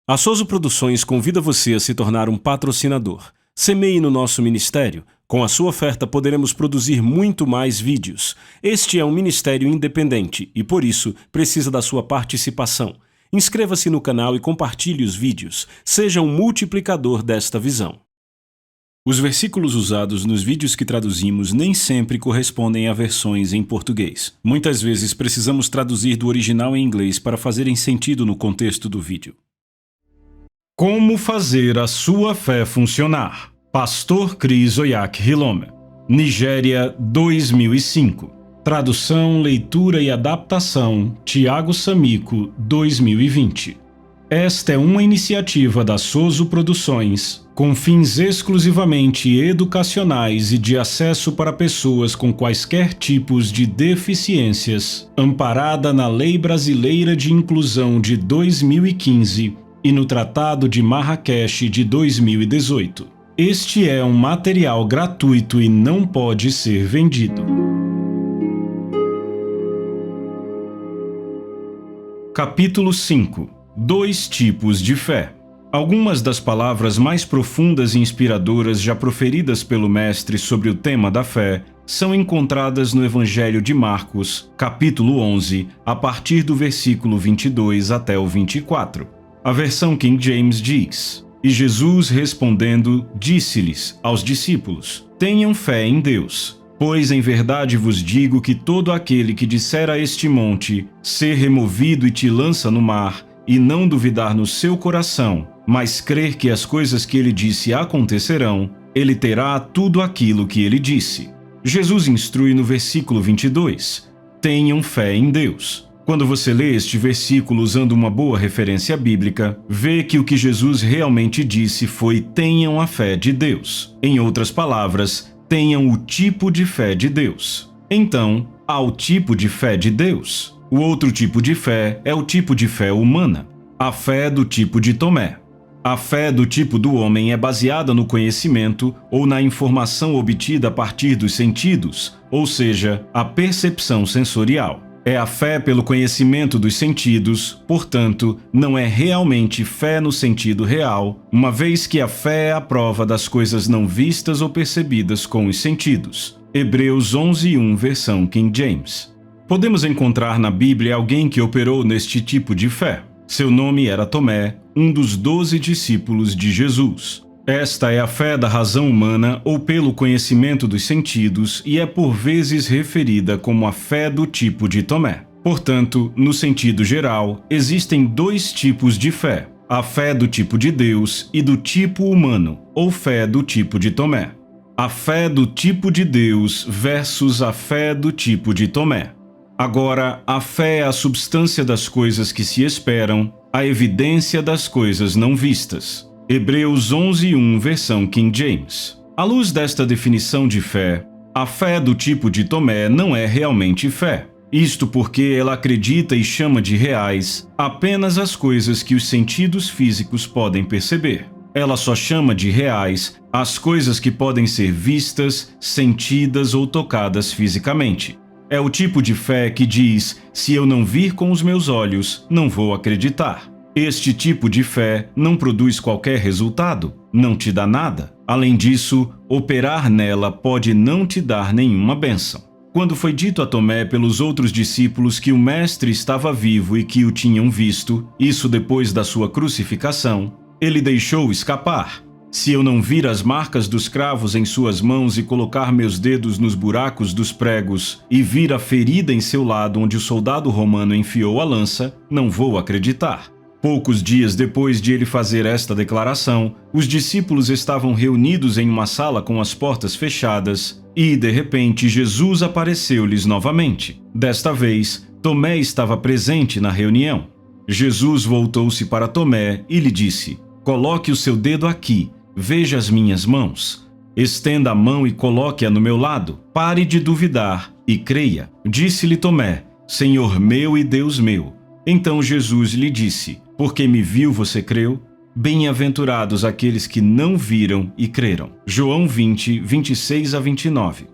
A Soso Produções convida você a se tornar um patrocinador. Semeie no nosso ministério. Com a sua oferta poderemos produzir muito mais vídeos. Este é um ministério independente e, por isso, precisa da sua participação. Inscreva-se no canal e compartilhe os vídeos. Seja um multiplicador desta visão. Os versículos usados nos vídeos que traduzimos nem sempre correspondem a versões em português. Muitas vezes precisamos traduzir do original em inglês para fazerem sentido no contexto do vídeo. Como fazer a sua fé funcionar? Pastor Chris Oyakhilome, Nigéria, 2005. Tradução, leitura e adaptação, Tiago Samico, 2020. Esta é uma iniciativa da Soso Produções, com fins exclusivamente educacionais e de acesso para pessoas com quaisquer tipos de deficiências, amparada na Lei Brasileira de Inclusão de 2015 e no Tratado de Marrakech de 2018. Este é um material gratuito e não pode ser vendido. Capítulo 5. 2 tipos de fé. Algumas das palavras mais profundas e inspiradoras já proferidas pelo Mestre sobre o tema da fé são encontradas no Evangelho de Marcos, capítulo 11, a partir do versículo 22 até o 24. A versão King James diz: E Jesus respondendo, disse-lhes aos discípulos: Tenham fé em Deus, pois em verdade vos digo que todo aquele que disser a este monte, ser removido e te lança no mar, e não duvidar no seu coração, mas crer que as coisas que ele disse acontecerão, ele terá tudo aquilo que ele disse. Jesus instrui no versículo 22, tenham fé em Deus. Quando você lê este versículo usando uma boa referência bíblica, vê que o que Jesus realmente disse foi tenham a fé de Deus. Em outras palavras, tenham o tipo de fé de Deus. Então, há o tipo de fé de Deus. O outro tipo de fé é o tipo de fé humana, a fé do tipo de Tomé. A fé do tipo do homem é baseada no conhecimento ou na informação obtida a partir dos sentidos, ou seja, a percepção sensorial. É a fé pelo conhecimento dos sentidos, portanto, não é realmente fé no sentido real, uma vez que a fé é a prova das coisas não vistas ou percebidas com os sentidos. Hebreus 11:1, versão King James. Podemos encontrar na Bíblia alguém que operou neste tipo de fé. Seu nome era Tomé, um dos 12 discípulos de Jesus. Esta é a fé da razão humana ou pelo conhecimento dos sentidos e é por vezes referida como a fé do tipo de Tomé. Portanto, no sentido geral, existem 2 tipos de fé: a fé do tipo de Deus e do tipo humano, ou fé do tipo de Tomé. A fé do tipo de Deus versus a fé do tipo de Tomé. Agora, a fé é a substância das coisas que se esperam, a evidência das coisas não vistas. Hebreus 11:1, versão King James. À luz desta definição de fé, a fé do tipo de Tomé não é realmente fé. Isto porque ela acredita e chama de reais apenas as coisas que os sentidos físicos podem perceber. Ela só chama de reais as coisas que podem ser vistas, sentidas ou tocadas fisicamente. É o tipo de fé que diz, se eu não vir com os meus olhos, não vou acreditar. Este tipo de fé não produz qualquer resultado, não te dá nada. Além disso, operar nela pode não te dar nenhuma bênção. Quando foi dito a Tomé pelos outros discípulos que o Mestre estava vivo e que o tinham visto, isso depois da sua crucificação, ele deixou escapar. Se eu não vir as marcas dos cravos em suas mãos e colocar meus dedos nos buracos dos pregos e vir a ferida em seu lado onde o soldado romano enfiou a lança, não vou acreditar. Poucos dias depois de ele fazer esta declaração, os discípulos estavam reunidos em uma sala com as portas fechadas e, de repente, Jesus apareceu-lhes novamente. Desta vez, Tomé estava presente na reunião. Jesus voltou-se para Tomé e lhe disse: Coloque o seu dedo aqui, veja as minhas mãos. Estenda a mão e coloque-a no meu lado. Pare de duvidar e creia. Disse-lhe Tomé: Senhor meu e Deus meu. Então Jesus lhe disse: Porque me viu, você creu? Bem-aventurados aqueles que não viram e creram. João 20, 26 a 29.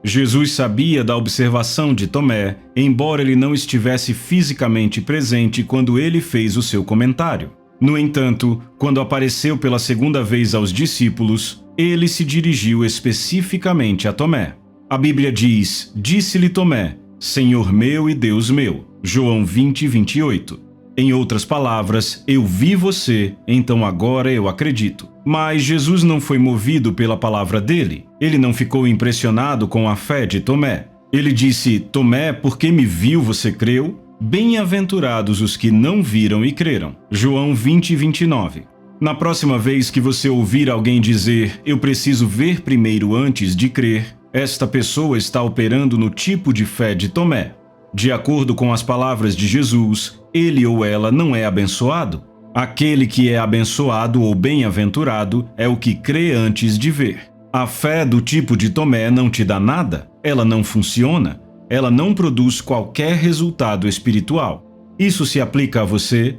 Jesus sabia da observação de Tomé, embora ele não estivesse fisicamente presente quando ele fez o seu comentário. No entanto, quando apareceu pela segunda vez aos discípulos, ele se dirigiu especificamente a Tomé. A Bíblia diz: disse-lhe Tomé, Senhor meu e Deus meu. João 20, 28. Em outras palavras, eu vi você, então agora eu acredito. Mas Jesus não foi movido pela palavra dele. Ele não ficou impressionado com a fé de Tomé. Ele disse: Tomé, porque me viu você creu? Bem-aventurados os que não viram e creram. João 20, 29. Na próxima vez que você ouvir alguém dizer: eu preciso ver primeiro antes de crer, esta pessoa está operando no tipo de fé de Tomé. De acordo com as palavras de Jesus, ele ou ela não é abençoado. Aquele que é abençoado ou bem-aventurado é o que crê antes de ver. A fé do tipo de Tomé não te dá nada, ela não funciona, ela não produz qualquer resultado espiritual. Isso se aplica a você?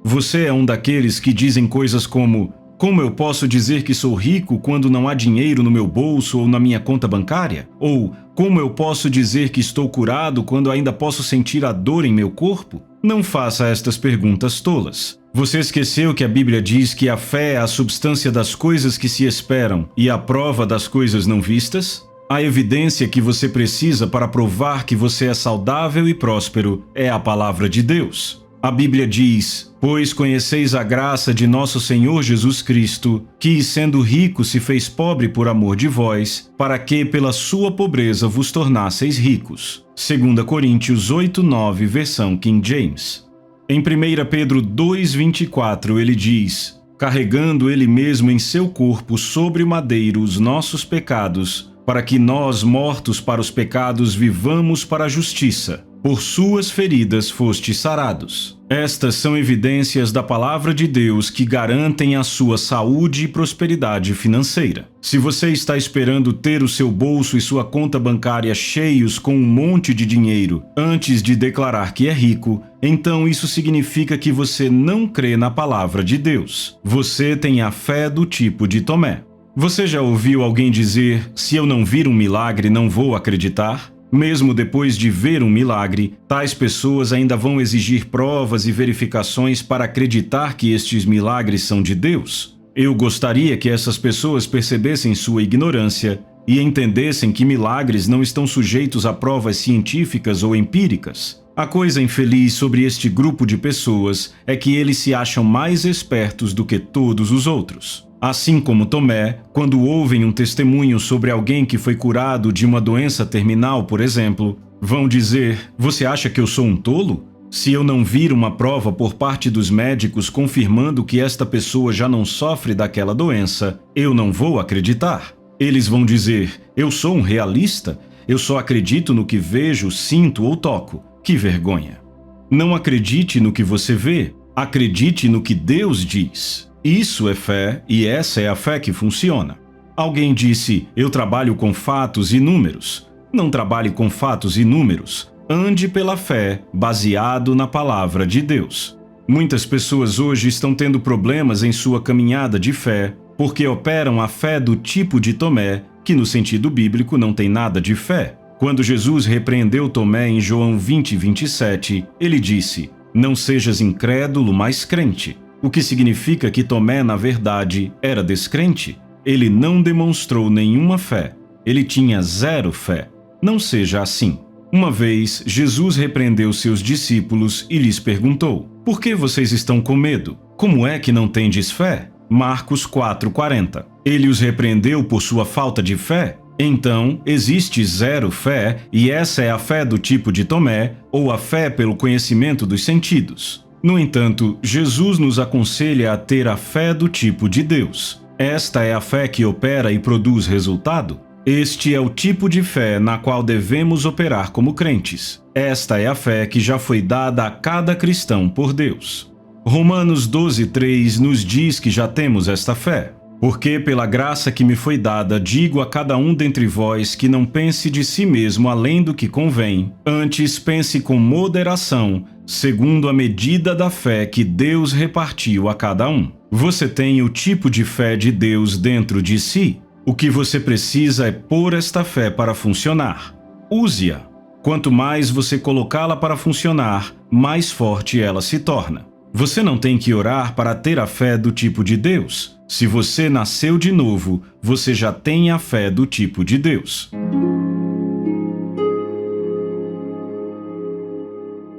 Você é um daqueles que dizem coisas como: como eu posso dizer que sou rico quando não há dinheiro no meu bolso ou na minha conta bancária? Ou como eu posso dizer que estou curado quando ainda posso sentir a dor em meu corpo? Não faça estas perguntas tolas. Você esqueceu que a Bíblia diz que a fé é a substância das coisas que se esperam e a prova das coisas não vistas? A evidência que você precisa para provar que você é saudável e próspero é a palavra de Deus. A Bíblia diz: pois conheceis a graça de nosso Senhor Jesus Cristo, que, sendo rico, se fez pobre por amor de vós, para que pela sua pobreza vos tornasseis ricos. 2 Coríntios 8, 9, versão King James. Em 1 Pedro 2,24 ele diz: carregando ele mesmo em seu corpo sobre o madeiro os nossos pecados, para que nós, mortos para os pecados, vivamos para a justiça. Por suas feridas fostes sarados. Estas são evidências da palavra de Deus que garantem a sua saúde e prosperidade financeira. Se você está esperando ter o seu bolso e sua conta bancária cheios com um monte de dinheiro antes de declarar que é rico, então isso significa que você não crê na palavra de Deus. Você tem a fé do tipo de Tomé. Você já ouviu alguém dizer: se eu não vir um milagre, não vou acreditar? Mesmo depois de ver um milagre, tais pessoas ainda vão exigir provas e verificações para acreditar que estes milagres são de Deus. Eu gostaria que essas pessoas percebessem sua ignorância e entendessem que milagres não estão sujeitos a provas científicas ou empíricas. A coisa infeliz sobre este grupo de pessoas é que eles se acham mais espertos do que todos os outros. Assim como Tomé, quando ouvem um testemunho sobre alguém que foi curado de uma doença terminal, por exemplo, vão dizer: você acha que eu sou um tolo? Se eu não vir uma prova por parte dos médicos confirmando que esta pessoa já não sofre daquela doença, eu não vou acreditar. Eles vão dizer: eu sou um realista? Eu só acredito no que vejo, sinto ou toco. Que vergonha! Não acredite no que você vê, acredite no que Deus diz. Isso é fé e essa é a fé que funciona. Alguém disse: eu trabalho com fatos e números. Não trabalhe com fatos e números. Ande pela fé, baseado na palavra de Deus. Muitas pessoas hoje estão tendo problemas em sua caminhada de fé porque operam a fé do tipo de Tomé, que no sentido bíblico não tem nada de fé. Quando Jesus repreendeu Tomé em João 20, 27, ele disse: não sejas incrédulo, mas crente. O que significa que Tomé, na verdade, era descrente. Ele não demonstrou nenhuma fé. Ele tinha zero fé. Não seja assim. Uma vez, Jesus repreendeu seus discípulos e lhes perguntou: por que vocês estão com medo? Como é que não tendes fé? Marcos 4:40. Ele os repreendeu por sua falta de fé? Então, existe zero fé, e essa é a fé do tipo de Tomé, ou a fé pelo conhecimento dos sentidos. No entanto, Jesus nos aconselha a ter a fé do tipo de Deus. Esta é a fé que opera e produz resultado. Este é o tipo de fé na qual devemos operar como crentes. Esta é a fé que já foi dada a cada cristão por Deus. Romanos 12:3 nos diz que já temos esta fé. Porque pela graça que me foi dada, digo a cada um dentre vós que não pense de si mesmo além do que convém, antes pense com moderação, segundo a medida da fé que Deus repartiu a cada um. Você tem o tipo de fé de Deus dentro de si. O que você precisa é pôr esta fé para funcionar. Use-a. Quanto mais você colocá-la para funcionar, mais forte ela se torna. Você não tem que orar para ter a fé do tipo de Deus. Se você nasceu de novo, você já tem a fé do tipo de Deus.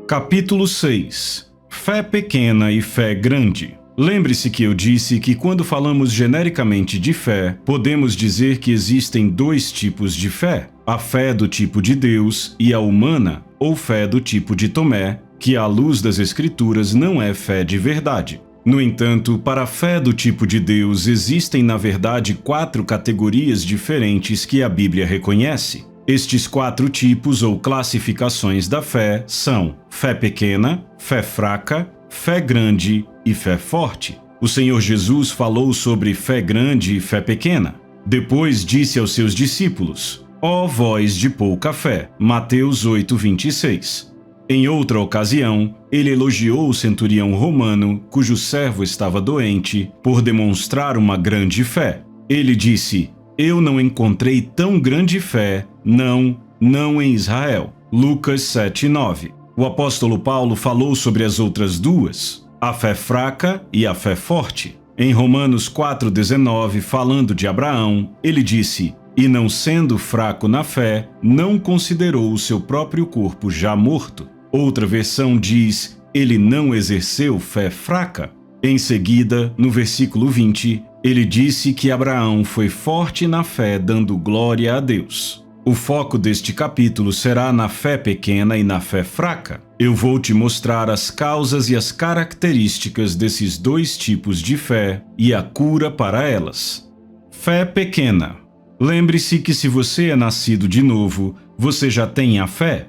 Capítulo 6. Fé pequena e fé grande. Lembre-se que eu disse que quando falamos genericamente de fé, podemos dizer que existem dois tipos de fé: a fé do tipo de Deus e a humana, ou fé do tipo de Tomé, que à luz das Escrituras não é fé de verdade. No entanto, para a fé do tipo de Deus existem na verdade 4 categorias diferentes que a Bíblia reconhece. Estes 4 tipos ou classificações da fé são fé pequena, fé fraca, fé grande e fé forte. O Senhor Jesus falou sobre fé grande e fé pequena. Depois disse aos seus discípulos: ó vós de pouca fé. Mateus 8:26. Em outra ocasião, ele elogiou o centurião romano, cujo servo estava doente, por demonstrar uma grande fé. Ele disse: eu não encontrei tão grande fé, não em Israel. Lucas 7:9. O apóstolo Paulo falou sobre as outras duas, a fé fraca e a fé forte. Em Romanos 4:19, falando de Abraão, ele disse: e não sendo fraco na fé, não considerou o seu próprio corpo já morto. Outra versão diz: ele não exerceu fé fraca. Em seguida, no versículo 20, ele disse que Abraão foi forte na fé, dando glória a Deus. O foco deste capítulo será na fé pequena e na fé fraca. Eu vou te mostrar as causas e as características desses dois tipos de fé e a cura para elas. Fé pequena. Lembre-se que se você é nascido de novo, você já tem a fé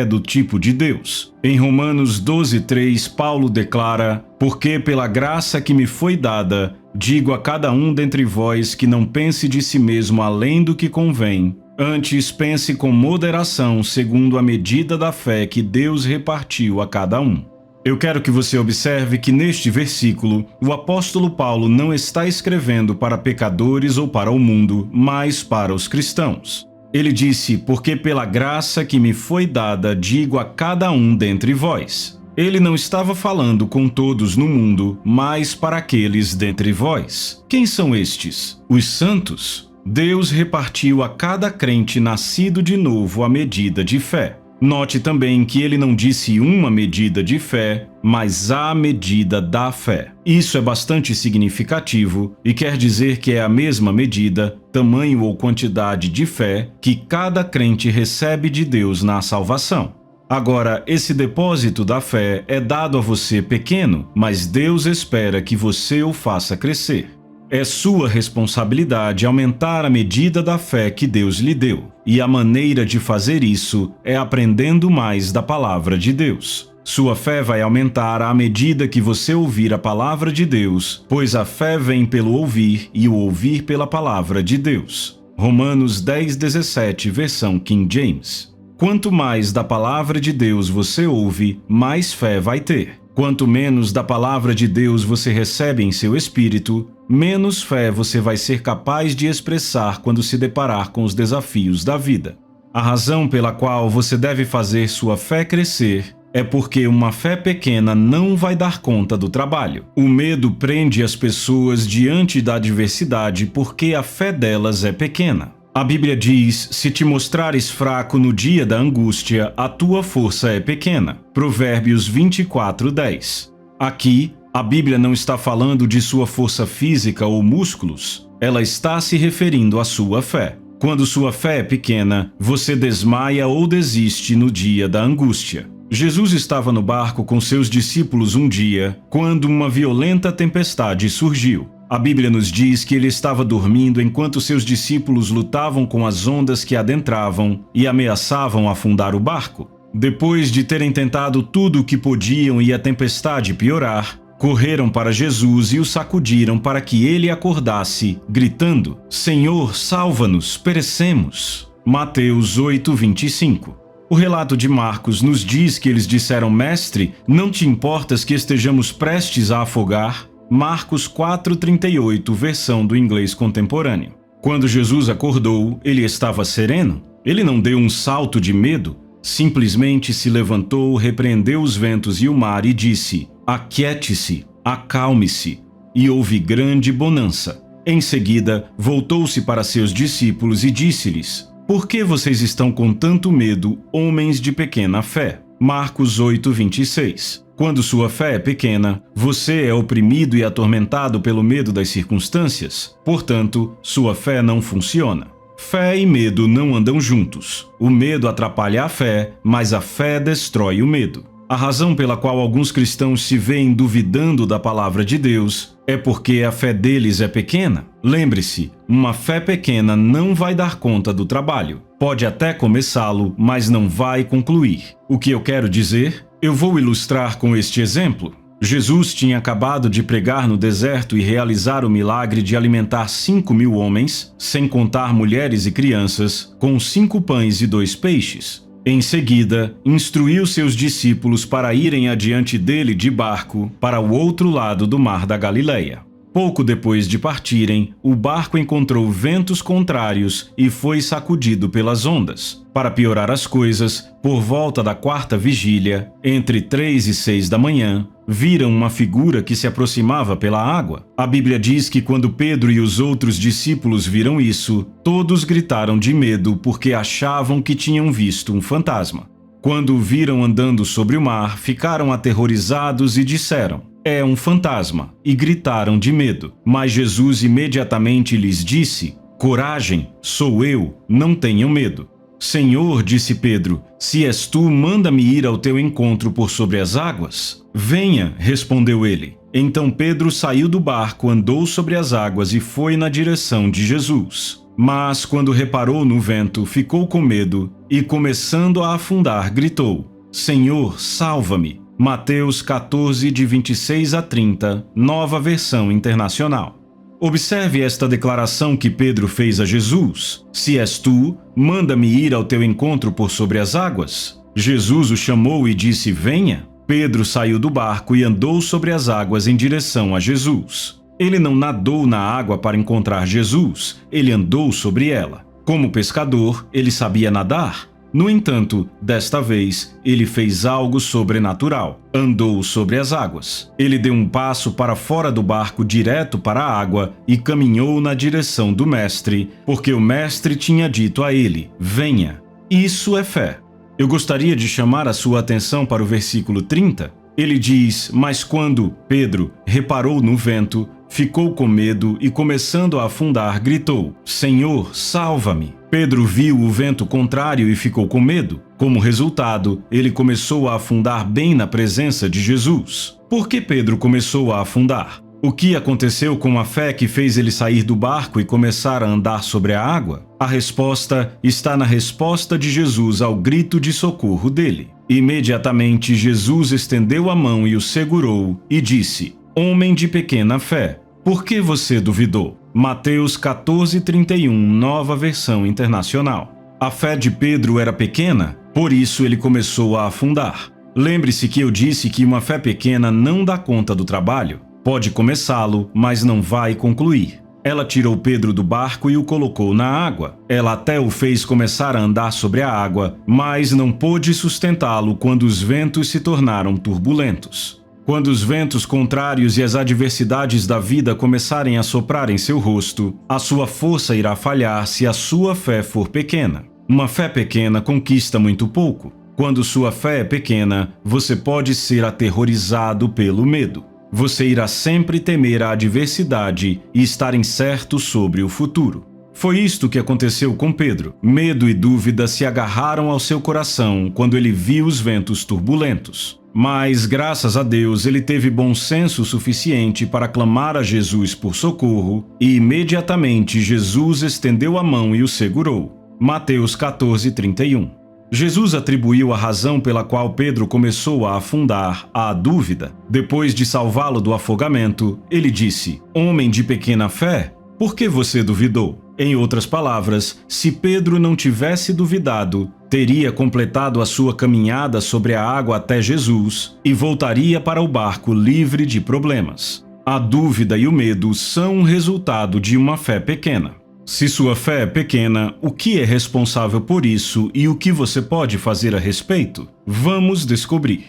do tipo de Deus. Em Romanos 12:3, Paulo declara: porque pela graça que me foi dada, digo a cada um dentre vós que não pense de si mesmo além do que convém, antes pense com moderação, segundo a medida da fé que Deus repartiu a cada um. Eu quero que você observe que neste versículo, o apóstolo Paulo não está escrevendo para pecadores ou para o mundo, mas para os cristãos. Ele disse: porque pela graça que me foi dada, digo a cada um dentre vós. Ele não estava falando com todos no mundo, mas para aqueles dentre vós. Quem são estes? Os santos. Deus repartiu a cada crente nascido de novo a medida de fé. Note também que ele não disse uma medida de fé, mas a medida da fé. Isso é bastante significativo e quer dizer que é a mesma medida, tamanho ou quantidade de fé que cada crente recebe de Deus na salvação. Agora, esse depósito da fé é dado a você pequeno, mas Deus espera que você o faça crescer. É sua responsabilidade aumentar a medida da fé que Deus lhe deu, e a maneira de fazer isso é aprendendo mais da palavra de Deus. Sua fé vai aumentar à medida que você ouvir a palavra de Deus, pois a fé vem pelo ouvir e o ouvir pela palavra de Deus. Romanos 10:17, versão King James. Quanto mais da palavra de Deus você ouve, mais fé vai ter. Quanto menos da palavra de Deus você recebe em seu espírito, menos fé você vai ser capaz de expressar quando se deparar com os desafios da vida. A razão pela qual você deve fazer sua fé crescer é porque uma fé pequena não vai dar conta do trabalho. O medo prende as pessoas diante da adversidade porque a fé delas é pequena. A Bíblia diz: se te mostrares fraco no dia da angústia, a tua força é pequena. Provérbios 24:10. Aqui, a Bíblia não está falando de sua força física ou músculos. Ela está se referindo à sua fé. Quando sua fé é pequena, você desmaia ou desiste no dia da angústia. Jesus estava no barco com seus discípulos um dia, quando uma violenta tempestade surgiu. A Bíblia nos diz que ele estava dormindo enquanto seus discípulos lutavam com as ondas que adentravam e ameaçavam afundar o barco. Depois de terem tentado tudo o que podiam e a tempestade piorar, correram para Jesus e o sacudiram para que ele acordasse, gritando: Senhor, salva-nos, perecemos. Mateus 8:25. O relato de Marcos nos diz que eles disseram: Mestre, não te importas que estejamos prestes a afogar? Marcos 4:38, versão do inglês contemporâneo. Quando Jesus acordou, ele estava sereno. Ele não deu um salto de medo. Simplesmente se levantou, repreendeu os ventos e o mar e disse: Aquiete-se, acalme-se. E houve grande bonança. Em seguida, voltou-se para seus discípulos e disse-lhes: Por que vocês estão com tanto medo, homens de pequena fé? Marcos 8:26. Quando sua fé é pequena, você é oprimido e atormentado pelo medo das circunstâncias. Portanto, sua fé não funciona. Fé e medo não andam juntos. O medo atrapalha a fé, mas a fé destrói o medo. A razão pela qual alguns cristãos se veem duvidando da palavra de Deus é porque a fé deles é pequena. Lembre-se, uma fé pequena não vai dar conta do trabalho. Pode até começá-lo, mas não vai concluir. O que eu quero dizer? Eu vou ilustrar com este exemplo. Jesus tinha acabado de pregar no deserto e realizar o milagre de alimentar 5.000 homens, sem contar mulheres e crianças, com 5 pães e 2 peixes. Em seguida, instruiu seus discípulos para irem adiante dele de barco para o outro lado do mar da Galileia. Pouco depois de partirem, o barco encontrou ventos contrários e foi sacudido pelas ondas. Para piorar as coisas, por volta da 4ª vigília, entre 3 e 6 da manhã, viram uma figura que se aproximava pela água. A Bíblia diz que quando Pedro e os outros discípulos viram isso, todos gritaram de medo porque achavam que tinham visto um fantasma. Quando o viram andando sobre o mar, ficaram aterrorizados e disseram: É um fantasma, e gritaram de medo. Mas Jesus imediatamente lhes disse: Coragem, sou eu, não tenham medo. Senhor, disse Pedro, se és tu, manda-me ir ao teu encontro por sobre as águas. Venha, respondeu ele. Então Pedro saiu do barco, andou sobre as águas e foi na direção de Jesus. Mas quando reparou no vento, ficou com medo e, começando a afundar, gritou: Senhor, salva-me. Mateus 14, de 26 a 30, Nova Versão Internacional. Observe esta declaração que Pedro fez a Jesus: Se és tu, manda-me ir ao teu encontro por sobre as águas. Jesus o chamou e disse: Venha. Pedro saiu do barco e andou sobre as águas em direção a Jesus. Ele não nadou na água para encontrar Jesus, ele andou sobre ela. Como pescador, ele sabia nadar. No entanto, desta vez, ele fez algo sobrenatural. Andou sobre as águas. Ele deu um passo para fora do barco direto para a água e caminhou na direção do Mestre, porque o Mestre tinha dito a ele: Venha. Isso é fé. Eu gostaria de chamar a sua atenção para o versículo 30. Ele diz: Mas quando Pedro reparou no vento, ficou com medo e, começando a afundar, gritou: Senhor, salva-me. Pedro viu o vento contrário e ficou com medo. Como resultado, ele começou a afundar bem na presença de Jesus. Por que Pedro começou a afundar? O que aconteceu com a fé que fez ele sair do barco e começar a andar sobre a água? A resposta está na resposta de Jesus ao grito de socorro dele. Imediatamente, Jesus estendeu a mão e o segurou e disse: Homem de pequena fé, por que você duvidou? Mateus 14:31, Nova Versão Internacional. A fé de Pedro era pequena, por isso ele começou a afundar. Lembre-se que eu disse que uma fé pequena não dá conta do trabalho. Pode começá-lo, mas não vai concluir. Ela tirou Pedro do barco e o colocou na água. Ela até o fez começar a andar sobre a água, mas não pôde sustentá-lo quando os ventos se tornaram turbulentos. Quando os ventos contrários e as adversidades da vida começarem a soprar em seu rosto, a sua força irá falhar se a sua fé for pequena. Uma fé pequena conquista muito pouco. Quando sua fé é pequena, você pode ser aterrorizado pelo medo. Você irá sempre temer a adversidade e estar incerto sobre o futuro. Foi isto que aconteceu com Pedro. Medo e dúvida se agarraram ao seu coração quando ele viu os ventos turbulentos. Mas, graças a Deus, ele teve bom senso suficiente para clamar a Jesus por socorro e imediatamente Jesus estendeu a mão e o segurou. Mateus 14:31. Jesus atribuiu a razão pela qual Pedro começou a afundar à dúvida. Depois de salvá-lo do afogamento, ele disse: Homem de pequena fé, por que você duvidou? Em outras palavras, se Pedro não tivesse duvidado, teria completado a sua caminhada sobre a água até Jesus e voltaria para o barco livre de problemas. A dúvida e o medo são o resultado de uma fé pequena. Se sua fé é pequena, o que é responsável por isso e o que você pode fazer a respeito? Vamos descobrir.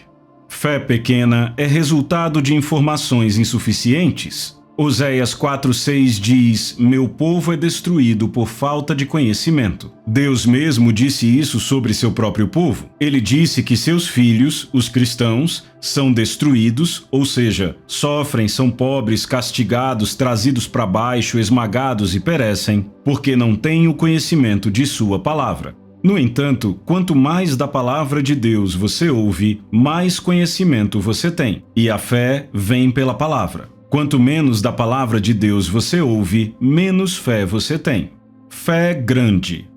Fé pequena é resultado de informações insuficientes. Oséias 4:6 diz: "Meu povo é destruído por falta de conhecimento." Deus mesmo disse isso sobre seu próprio povo. Ele disse que seus filhos, os cristãos, são destruídos, ou seja, sofrem, são pobres, castigados, trazidos para baixo, esmagados e perecem, porque não têm o conhecimento de sua palavra. No entanto, quanto mais da palavra de Deus você ouve, mais conhecimento você tem, e a fé vem pela palavra. Quanto menos da palavra de Deus você ouve, menos fé você tem. Fé grande.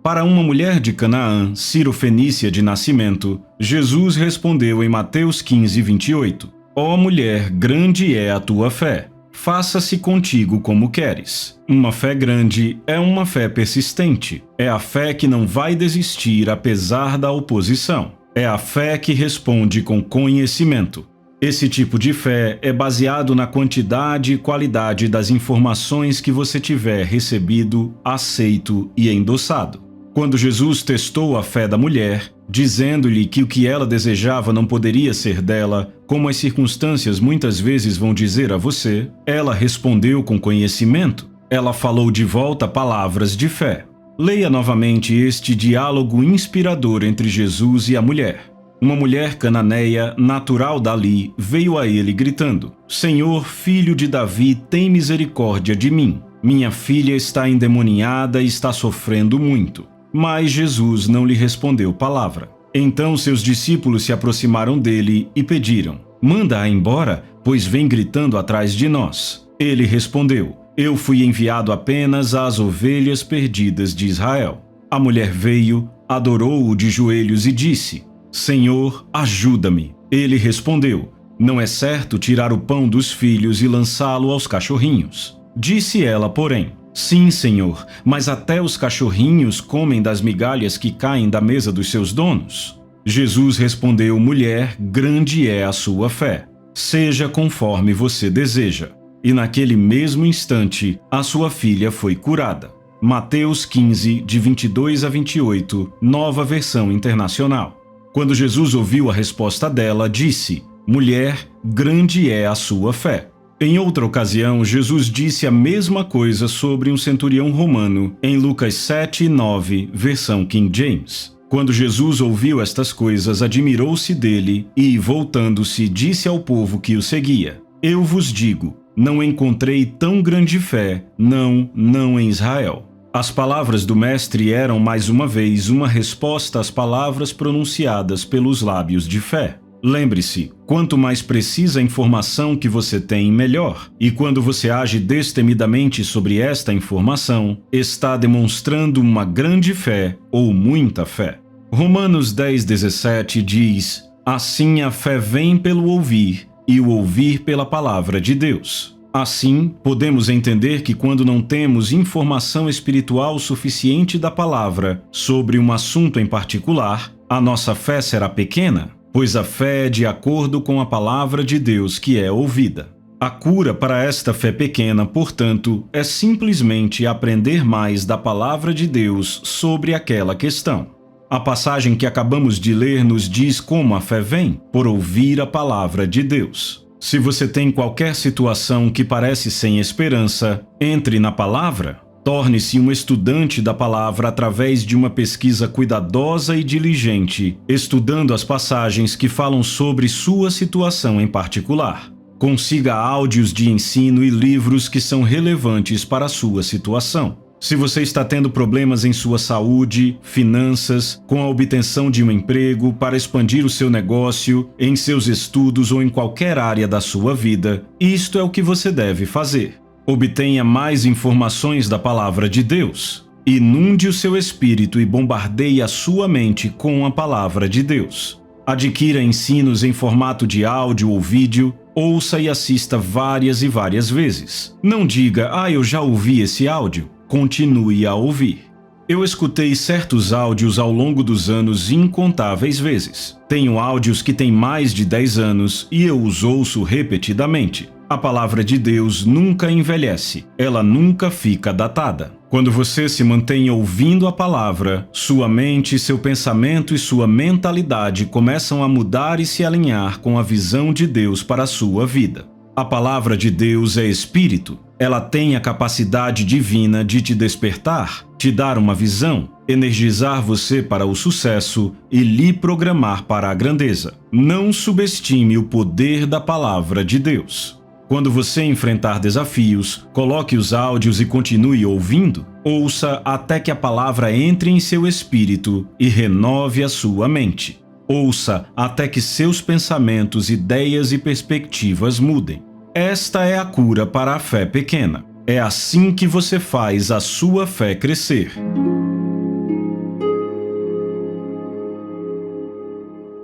Para uma mulher de Canaã, Ciro-fenícia de nascimento, Jesus respondeu em Mateus 15:28: "Ó mulher, grande é a tua fé. Faça-se contigo como queres." Uma fé grande é uma fé persistente. É a fé que não vai desistir apesar da oposição. É a fé que responde com conhecimento. Esse tipo de fé é baseado na quantidade e qualidade das informações que você tiver recebido, aceito e endossado. Quando Jesus testou a fé da mulher, dizendo-lhe que o que ela desejava não poderia ser dela, como as circunstâncias muitas vezes vão dizer a você, ela respondeu com conhecimento. Ela falou de volta palavras de fé. Leia novamente este diálogo inspirador entre Jesus e a mulher. Uma mulher cananeia, natural dali, veio a ele gritando: "Senhor, filho de Davi, tem misericórdia de mim. Minha filha está endemoniada e está sofrendo muito." Mas Jesus não lhe respondeu palavra. Então seus discípulos se aproximaram dele e pediram: "Manda-a embora, pois vem gritando atrás de nós." Ele respondeu: "Eu fui enviado apenas às ovelhas perdidas de Israel." A mulher veio, adorou-o de joelhos e disse: "Senhor, ajuda-me." Ele respondeu: "Não é certo tirar o pão dos filhos e lançá-lo aos cachorrinhos." Disse ela, porém: "Sim, Senhor, mas até os cachorrinhos comem das migalhas que caem da mesa dos seus donos." Jesus respondeu: "Mulher, grande é a sua fé. Seja conforme você deseja." E naquele mesmo instante, a sua filha foi curada. Mateus 15, de 22 a 28, Nova Versão Internacional. Quando Jesus ouviu a resposta dela, disse: "Mulher, grande é a sua fé." Em outra ocasião, Jesus disse a mesma coisa sobre um centurião romano, em Lucas 7:9, versão King James. Quando Jesus ouviu estas coisas, admirou-se dele e, voltando-se, disse ao povo que o seguia: "Eu vos digo, não encontrei tão grande fé, não em Israel." As palavras do Mestre eram, mais uma vez, uma resposta às palavras pronunciadas pelos lábios de fé. Lembre-se, quanto mais precisa a informação que você tem, melhor. E quando você age destemidamente sobre esta informação, está demonstrando uma grande fé ou muita fé. Romanos 10:17 diz: "Assim a fé vem pelo ouvir, e o ouvir pela palavra de Deus." Assim, podemos entender que quando não temos informação espiritual suficiente da palavra sobre um assunto em particular, a nossa fé será pequena, pois a fé é de acordo com a palavra de Deus que é ouvida. A cura para esta fé pequena, portanto, é simplesmente aprender mais da palavra de Deus sobre aquela questão. A passagem que acabamos de ler nos diz como a fé vem: por ouvir a palavra de Deus. Se você tem qualquer situação que parece sem esperança, entre na palavra. Torne-se um estudante da palavra através de uma pesquisa cuidadosa e diligente, estudando as passagens que falam sobre sua situação em particular. Consiga áudios de ensino e livros que são relevantes para a sua situação. Se você está tendo problemas em sua saúde, finanças, com a obtenção de um emprego, para expandir o seu negócio, em seus estudos ou em qualquer área da sua vida, isto é o que você deve fazer. Obtenha mais informações da palavra de Deus. Inunde o seu espírito e bombardeie a sua mente com a palavra de Deus. Adquira ensinos em formato de áudio ou vídeo, ouça e assista várias e várias vezes. Não diga: eu já ouvi esse áudio. Continue a ouvir. Eu escutei certos áudios ao longo dos anos incontáveis vezes. Tenho áudios que têm mais de 10 anos e eu os ouço repetidamente. A palavra de Deus nunca envelhece, ela nunca fica datada. Quando você se mantém ouvindo a palavra, sua mente, seu pensamento e sua mentalidade começam a mudar e se alinhar com a visão de Deus para a sua vida. A palavra de Deus é espírito. Ela tem a capacidade divina de te despertar, te dar uma visão, energizar você para o sucesso e lhe programar para a grandeza. Não subestime o poder da palavra de Deus. Quando você enfrentar desafios, coloque os áudios e continue ouvindo. Ouça até que a palavra entre em seu espírito e renove a sua mente. Ouça até que seus pensamentos, ideias e perspectivas mudem. Esta é a cura para a fé pequena. É assim que você faz a sua fé crescer.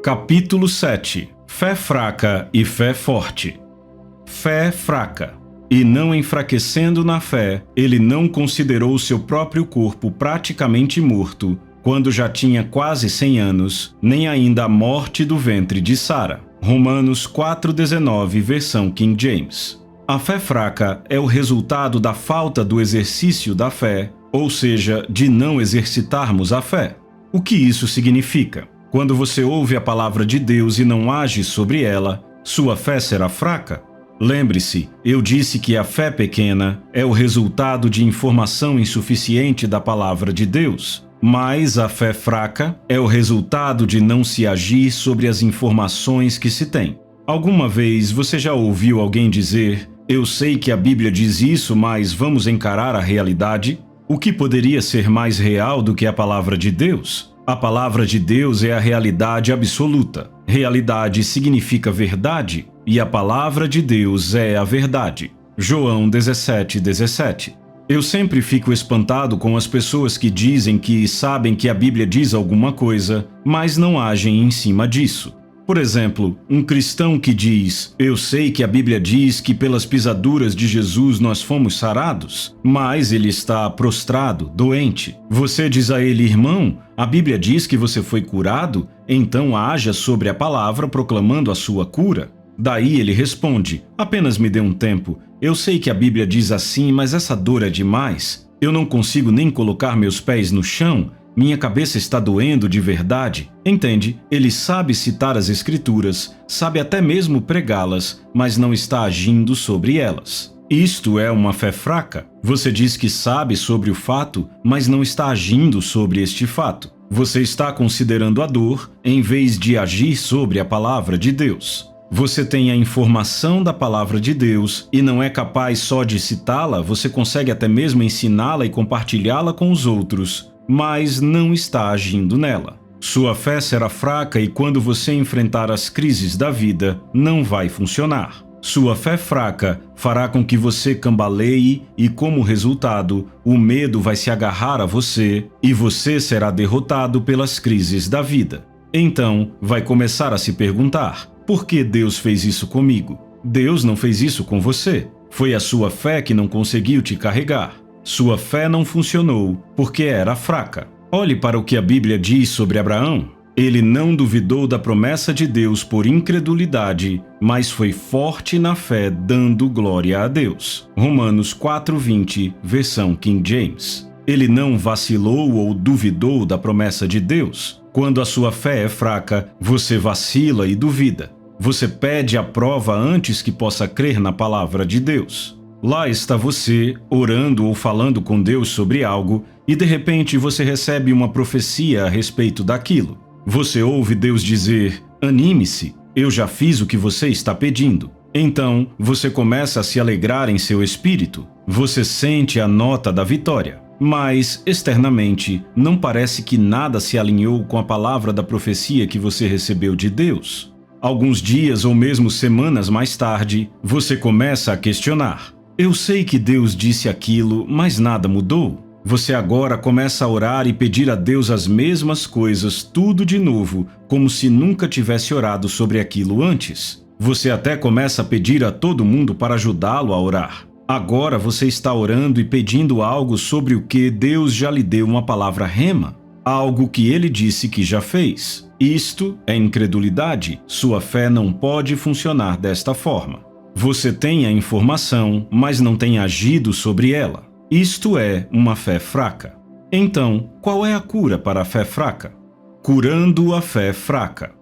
Capítulo 7. Fé fraca e fé forte. Fé fraca. E não enfraquecendo na fé, ele não considerou seu próprio corpo praticamente morto, quando já tinha quase 100 anos, nem ainda a morte do ventre de Sara. Romanos 4,19, versão King James. A fé fraca é o resultado da falta do exercício da fé, ou seja, de não exercitarmos a fé. O que isso significa? Quando você ouve a palavra de Deus e não age sobre ela, sua fé será fraca? Lembre-se, eu disse que a fé pequena é o resultado de informação insuficiente da palavra de Deus, mas a fé fraca é o resultado de não se agir sobre as informações que se tem. Alguma vez você já ouviu alguém dizer: "Eu sei que a Bíblia diz isso, mas vamos encarar a realidade"? O que poderia ser mais real do que a palavra de Deus? A palavra de Deus é a realidade absoluta. Realidade significa verdade, e a palavra de Deus é a verdade. João 17:17. Eu sempre fico espantado com as pessoas que dizem que sabem que a Bíblia diz alguma coisa, mas não agem em cima disso. Por exemplo, um cristão que diz: "Eu sei que a Bíblia diz que pelas pisaduras de Jesus nós fomos sarados", mas ele está prostrado, doente. Você diz a ele: "Irmão, a Bíblia diz que você foi curado, então haja sobre a palavra proclamando a sua cura". Daí ele responde: "Apenas me dê um tempo. Eu sei que a Bíblia diz assim, mas essa dor é demais. Eu não consigo nem colocar meus pés no chão. Minha cabeça está doendo de verdade". Entende? Ele sabe citar as Escrituras, sabe até mesmo pregá-las, mas não está agindo sobre elas. Isto é uma fé fraca. Você diz que sabe sobre o fato, mas não está agindo sobre este fato. Você está considerando a dor, em vez de agir sobre a palavra de Deus. Você tem a informação da palavra de Deus e não é capaz só de citá-la, você consegue até mesmo ensiná-la e compartilhá-la com os outros, mas não está agindo nela. Sua fé será fraca e quando você enfrentar as crises da vida, não vai funcionar. Sua fé fraca fará com que você cambaleie e, como resultado, o medo vai se agarrar a você e você será derrotado pelas crises da vida. Então, vai começar a se perguntar: por que Deus fez isso comigo? Deus não fez isso com você. Foi a sua fé que não conseguiu te carregar. Sua fé não funcionou porque era fraca. Olhe para o que a Bíblia diz sobre Abraão. Ele não duvidou da promessa de Deus por incredulidade, mas foi forte na fé, dando glória a Deus. Romanos 4:20, versão King James. Ele não vacilou ou duvidou da promessa de Deus. Quando a sua fé é fraca, você vacila e duvida. Você pede a prova antes que possa crer na palavra de Deus. Lá está você, orando ou falando com Deus sobre algo, e de repente você recebe uma profecia a respeito daquilo. Você ouve Deus dizer: "Anime-se, eu já fiz o que você está pedindo". Então, você começa a se alegrar em seu espírito. Você sente a nota da vitória. Mas, externamente, não parece que nada se alinhou com a palavra da profecia que você recebeu de Deus. Alguns dias ou mesmo semanas mais tarde, você começa a questionar: "Eu sei que Deus disse aquilo, mas nada mudou". Você agora começa a orar e pedir a Deus as mesmas coisas, tudo de novo, como se nunca tivesse orado sobre aquilo antes. Você até começa a pedir a todo mundo para ajudá-lo a orar. Agora você está orando e pedindo algo sobre o que Deus já lhe deu uma palavra rema, algo que ele disse que já fez. Isto é incredulidade. Sua fé não pode funcionar desta forma. Você tem a informação, mas não tem agido sobre ela. Isto é uma fé fraca. Então, qual é a cura para a fé fraca? Curando a fé fraca.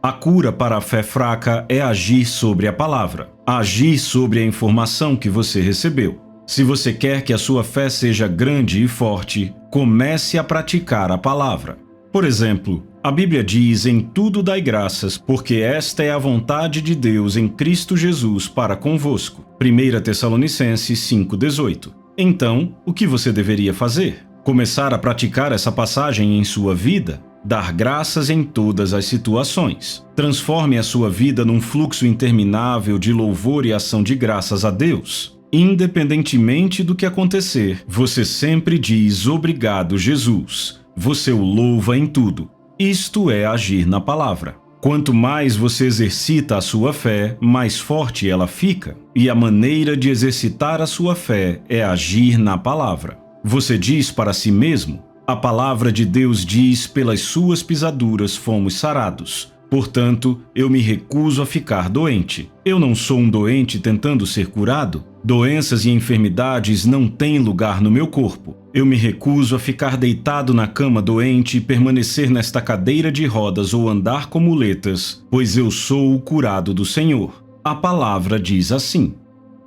A cura para a fé fraca é agir sobre a palavra, agir sobre a informação que você recebeu. Se você quer que a sua fé seja grande e forte, comece a praticar a palavra. Por exemplo, a Bíblia diz: em tudo dai graças, porque esta é a vontade de Deus em Cristo Jesus para convosco. 1 Tessalonicenses 5,18. Então, o que você deveria fazer? Começar a praticar essa passagem em sua vida? Dar graças em todas as situações. Transforme a sua vida num fluxo interminável de louvor e ação de graças a Deus. Independentemente do que acontecer, você sempre diz: obrigado, Jesus. Você o louva em tudo. Isto é agir na palavra. Quanto mais você exercita a sua fé, mais forte ela fica. E a maneira de exercitar a sua fé é agir na palavra. Você diz para si mesmo: a palavra de Deus diz: pelas suas pisaduras fomos sarados. Portanto, eu me recuso a ficar doente. Eu não sou um doente tentando ser curado. Doenças e enfermidades não têm lugar no meu corpo. Eu me recuso a ficar deitado na cama doente, permanecer nesta cadeira de rodas ou andar com muletas, pois eu sou o curado do Senhor. A palavra diz assim.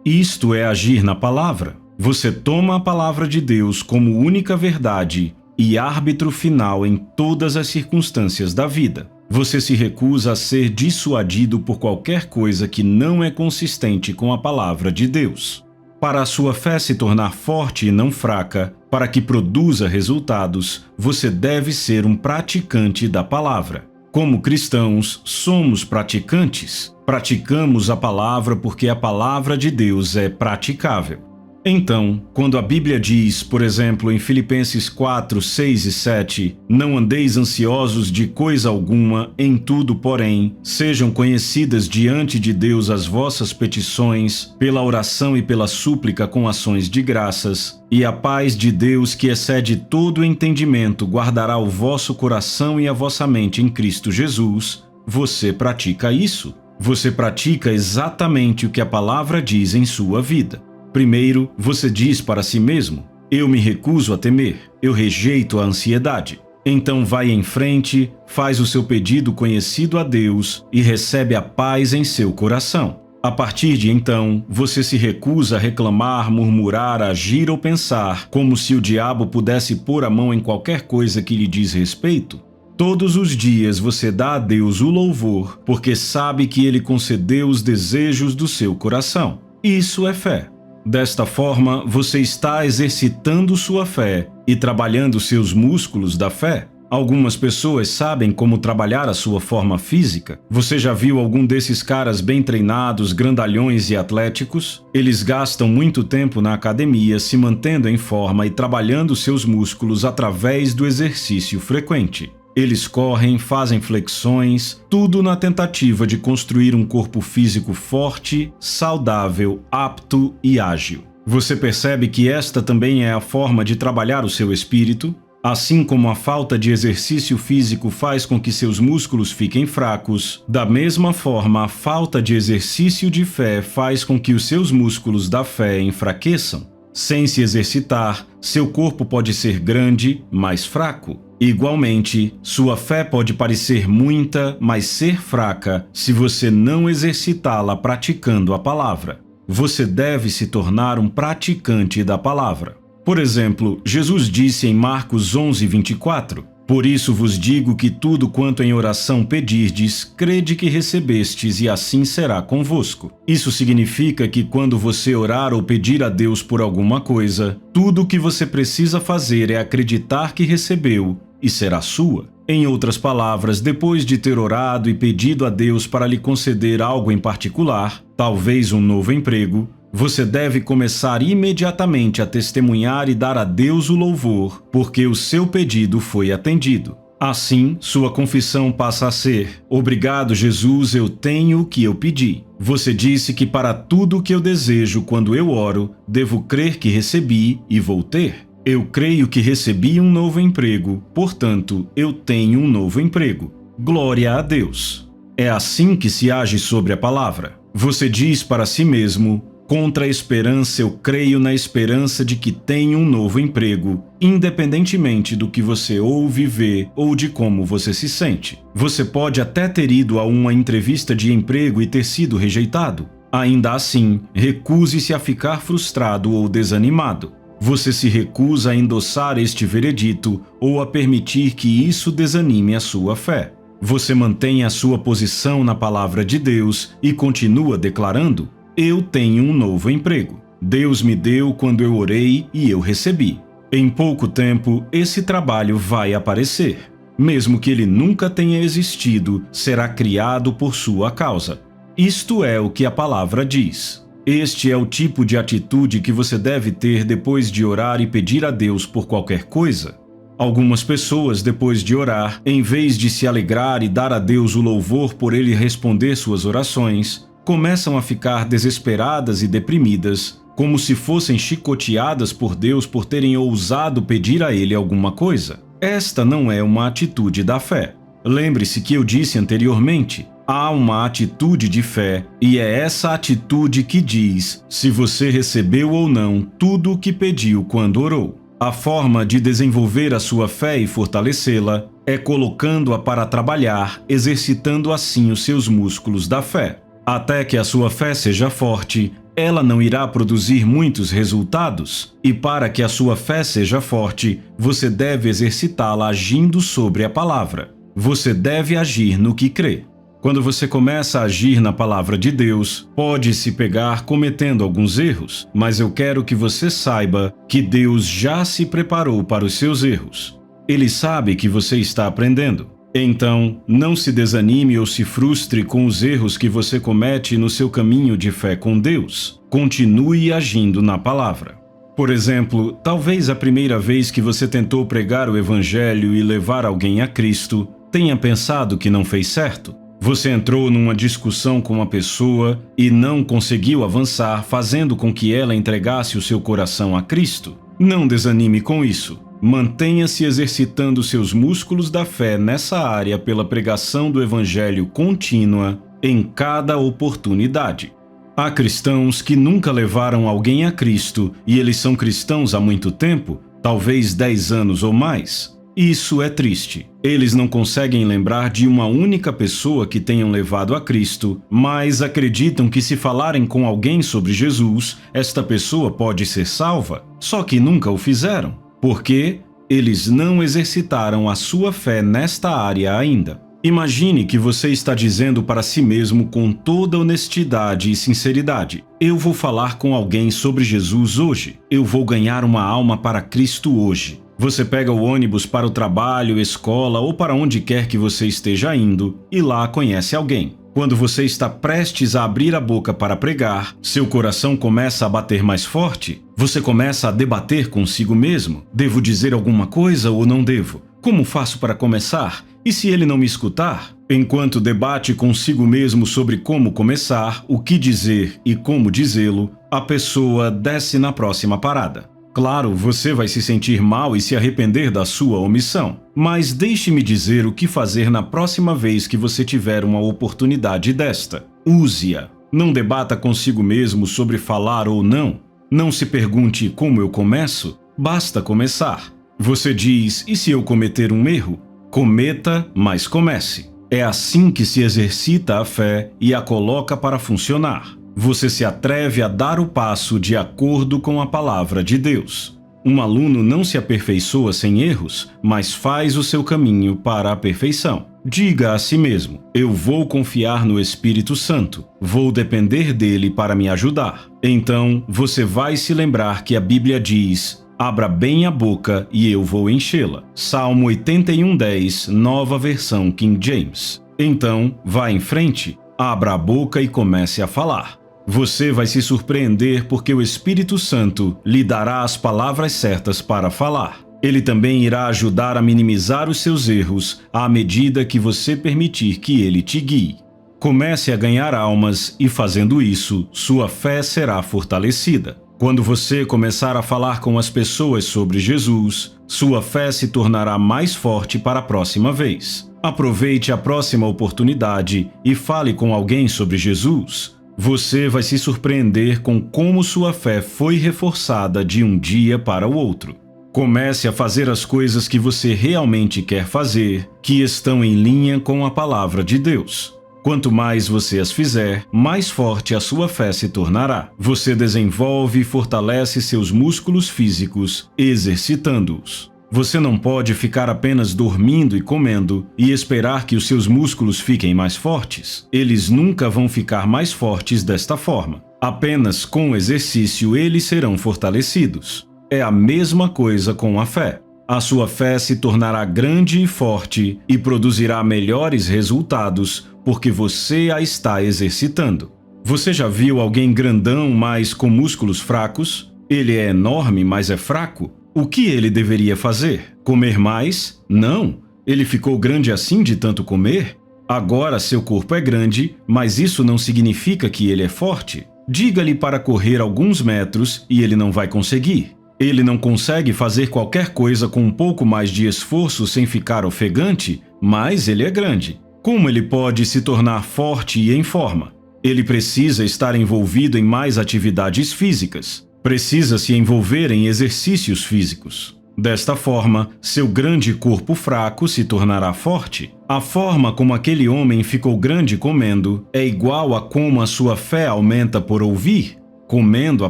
Isto é agir na palavra. Você toma a palavra de Deus como única verdade e árbitro final em todas as circunstâncias da vida. Você se recusa a ser dissuadido por qualquer coisa que não é consistente com a palavra de Deus. Para a sua fé se tornar forte e não fraca, para que produza resultados, você deve ser um praticante da palavra. Como cristãos, somos praticantes. Praticamos a palavra porque a palavra de Deus é praticável. Então, quando a Bíblia diz, por exemplo, em Filipenses 4, 6 e 7, não andeis ansiosos de coisa alguma, em tudo, porém, sejam conhecidas diante de Deus as vossas petições, pela oração e pela súplica com ações de graças, e a paz de Deus, que excede todo o entendimento, guardará o vosso coração e a vossa mente em Cristo Jesus. Você pratica isso? Você pratica exatamente o que a palavra diz em sua vida. Primeiro, você diz para si mesmo: eu me recuso a temer, eu rejeito a ansiedade. Então vai em frente, faz o seu pedido conhecido a Deus e recebe a paz em seu coração. A partir de então, você se recusa a reclamar, murmurar, agir ou pensar como se o diabo pudesse pôr a mão em qualquer coisa que lhe diz respeito. Todos os dias você dá a Deus o louvor, porque sabe que Ele concedeu os desejos do seu coração. Isso é fé. Desta forma, você está exercitando sua fé e trabalhando seus músculos da fé. Algumas pessoas sabem como trabalhar a sua forma física. Você já viu algum desses caras bem treinados, grandalhões e atléticos? Eles gastam muito tempo na academia se mantendo em forma e trabalhando seus músculos através do exercício frequente. Eles correm, fazem flexões, tudo na tentativa de construir um corpo físico forte, saudável, apto e ágil. Você percebe que esta também é a forma de trabalhar o seu espírito? Assim como a falta de exercício físico faz com que seus músculos fiquem fracos, da mesma forma a falta de exercício de fé faz com que os seus músculos da fé enfraqueçam. Sem se exercitar, seu corpo pode ser grande, mas fraco. Igualmente, sua fé pode parecer muita, mas ser fraca se você não exercitá-la praticando a palavra. Você deve se tornar um praticante da palavra. Por exemplo, Jesus disse em Marcos 11, 24, por isso vos digo que tudo quanto em oração pedirdes, crede que recebestes e assim será convosco. Isso significa que quando você orar ou pedir a Deus por alguma coisa, tudo o que você precisa fazer é acreditar que recebeu e será sua. Em outras palavras, depois de ter orado e pedido a Deus para lhe conceder algo em particular, talvez um novo emprego, você deve começar imediatamente a testemunhar e dar a Deus o louvor, porque o seu pedido foi atendido. Assim, sua confissão passa a ser: obrigado, Jesus, eu tenho o que eu pedi. Você disse que para tudo o que eu desejo quando eu oro, devo crer que recebi e vou ter. Eu creio que recebi um novo emprego, portanto, eu tenho um novo emprego. Glória a Deus! É assim que se age sobre a palavra. Você diz para si mesmo: Contra a esperança, eu creio na esperança de que tenho um novo emprego, independentemente do que você ouve, vê ou de como você se sente. Você pode até ter ido a uma entrevista de emprego e ter sido rejeitado. Ainda assim, recuse-se a ficar frustrado ou desanimado. Você se recusa a endossar este veredito ou a permitir que isso desanime a sua fé. Você mantém a sua posição na palavra de Deus e continua declarando: eu tenho um novo emprego. Deus me deu quando eu orei e eu recebi. Em pouco tempo, esse trabalho vai aparecer. Mesmo que ele nunca tenha existido, será criado por sua causa. Isto é o que a palavra diz. Este é o tipo de atitude que você deve ter depois de orar e pedir a Deus por qualquer coisa. Algumas pessoas, depois de orar, em vez de se alegrar e dar a Deus o louvor por ele responder suas orações, começam a ficar desesperadas e deprimidas, como se fossem chicoteadas por Deus por terem ousado pedir a ele alguma coisa. Esta não é uma atitude da fé. Lembre-se que eu disse anteriormente, há uma atitude de fé, e é essa atitude que diz se você recebeu ou não tudo o que pediu quando orou. A forma de desenvolver a sua fé e fortalecê-la é colocando-a para trabalhar, exercitando assim os seus músculos da fé. Até que a sua fé seja forte, ela não irá produzir muitos resultados, e para que a sua fé seja forte, você deve exercitá-la agindo sobre a palavra. Você deve agir no que crê. Quando você começa a agir na palavra de Deus, pode se pegar cometendo alguns erros, mas eu quero que você saiba que Deus já se preparou para os seus erros. Ele sabe que você está aprendendo. Então, não se desanime ou se frustre com os erros que você comete no seu caminho de fé com Deus. Continue agindo na palavra. Por exemplo, talvez a primeira vez que você tentou pregar o Evangelho e levar alguém a Cristo, tenha pensado que não fez certo. Você entrou numa discussão com uma pessoa e não conseguiu avançar, fazendo com que ela entregasse o seu coração a Cristo. Não desanime com isso. Mantenha-se exercitando seus músculos da fé nessa área pela pregação do Evangelho contínua em cada oportunidade. Há cristãos que nunca levaram alguém a Cristo e eles são cristãos há muito tempo, talvez 10 anos ou mais. Isso é triste. Eles não conseguem lembrar de uma única pessoa que tenham levado a Cristo, mas acreditam que se falarem com alguém sobre Jesus, esta pessoa pode ser salva, só que nunca o fizeram. Porque eles não exercitaram a sua fé nesta área ainda. Imagine que você está dizendo para si mesmo com toda honestidade e sinceridade: eu vou falar com alguém sobre Jesus hoje. Eu vou ganhar uma alma para Cristo hoje. Você pega o ônibus para o trabalho, escola ou para onde quer que você esteja indo e lá conhece alguém. Quando você está prestes a abrir a boca para pregar, seu coração começa a bater mais forte. Você começa a debater consigo mesmo. Devo dizer alguma coisa ou não devo? Como faço para começar? E se ele não me escutar? Enquanto debate consigo mesmo sobre como começar, o que dizer e como dizê-lo, a pessoa desce na próxima parada. Claro, você vai se sentir mal e se arrepender da sua omissão, mas deixe-me dizer o que fazer na próxima vez que você tiver uma oportunidade desta. Use-a. Não debata consigo mesmo sobre falar ou não. Não se pergunte como eu começo. Basta começar. Você diz, e se eu cometer um erro? Cometa, mas comece. É assim que se exercita a fé e a coloca para funcionar. Você se atreve a dar o passo de acordo com a palavra de Deus. Um aluno não se aperfeiçoa sem erros, mas faz o seu caminho para a perfeição. Diga a si mesmo: eu vou confiar no Espírito Santo, vou depender dele para me ajudar. Então, você vai se lembrar que a Bíblia diz: abra bem a boca e eu vou enchê-la. Salmo 81:10, nova versão King James. Então, vá em frente, abra a boca e comece a falar. Você vai se surpreender porque o Espírito Santo lhe dará as palavras certas para falar. Ele também irá ajudar a minimizar os seus erros à medida que você permitir que ele te guie. Comece a ganhar almas e, fazendo isso, sua fé será fortalecida. Quando você começar a falar com as pessoas sobre Jesus, sua fé se tornará mais forte para a próxima vez. Aproveite a próxima oportunidade e fale com alguém sobre Jesus. Você vai se surpreender com como sua fé foi reforçada de um dia para o outro. Comece a fazer as coisas que você realmente quer fazer, que estão em linha com a palavra de Deus. Quanto mais você as fizer, mais forte a sua fé se tornará. Você desenvolve e fortalece seus músculos físicos, exercitando-os. Você não pode ficar apenas dormindo e comendo e esperar que os seus músculos fiquem mais fortes. Eles nunca vão ficar mais fortes desta forma. Apenas com o exercício eles serão fortalecidos. É a mesma coisa com a fé. A sua fé se tornará grande e forte e produzirá melhores resultados porque você a está exercitando. Você já viu alguém grandão, mas com músculos fracos? Ele é enorme, mas é fraco? O que ele deveria fazer? Comer mais? Não. Ele ficou grande assim de tanto comer? Agora seu corpo é grande, mas isso não significa que ele é forte. Diga-lhe para correr alguns metros e ele não vai conseguir. Ele não consegue fazer qualquer coisa com um pouco mais de esforço sem ficar ofegante, mas ele é grande. Como ele pode se tornar forte e em forma? Ele precisa estar envolvido em mais atividades físicas. Precisa se envolver em exercícios físicos. Desta forma, seu grande corpo fraco se tornará forte. A forma como aquele homem ficou grande comendo é igual a como a sua fé aumenta por ouvir, comendo a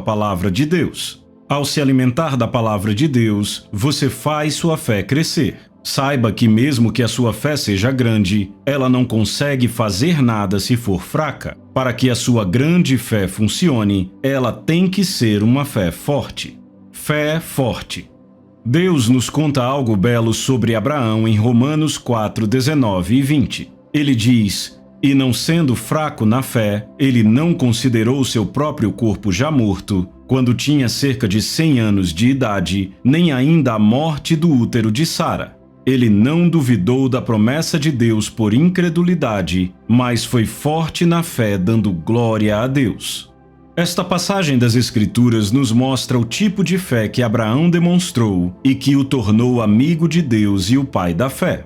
palavra de Deus. Ao se alimentar da palavra de Deus, você faz sua fé crescer. Saiba que mesmo que a sua fé seja grande, ela não consegue fazer nada se for fraca. Para que a sua grande fé funcione, ela tem que ser uma fé forte. Fé forte. Deus nos conta algo belo sobre Abraão em Romanos 4, 19 e 20. Ele diz: "E não sendo fraco na fé, ele não considerou seu próprio corpo já morto, quando tinha cerca de 100 anos de idade, nem ainda a morte do útero de Sara. Ele não duvidou da promessa de Deus por incredulidade, mas foi forte na fé, dando glória a Deus." Esta passagem das Escrituras nos mostra o tipo de fé que Abraão demonstrou e que o tornou amigo de Deus e o pai da fé.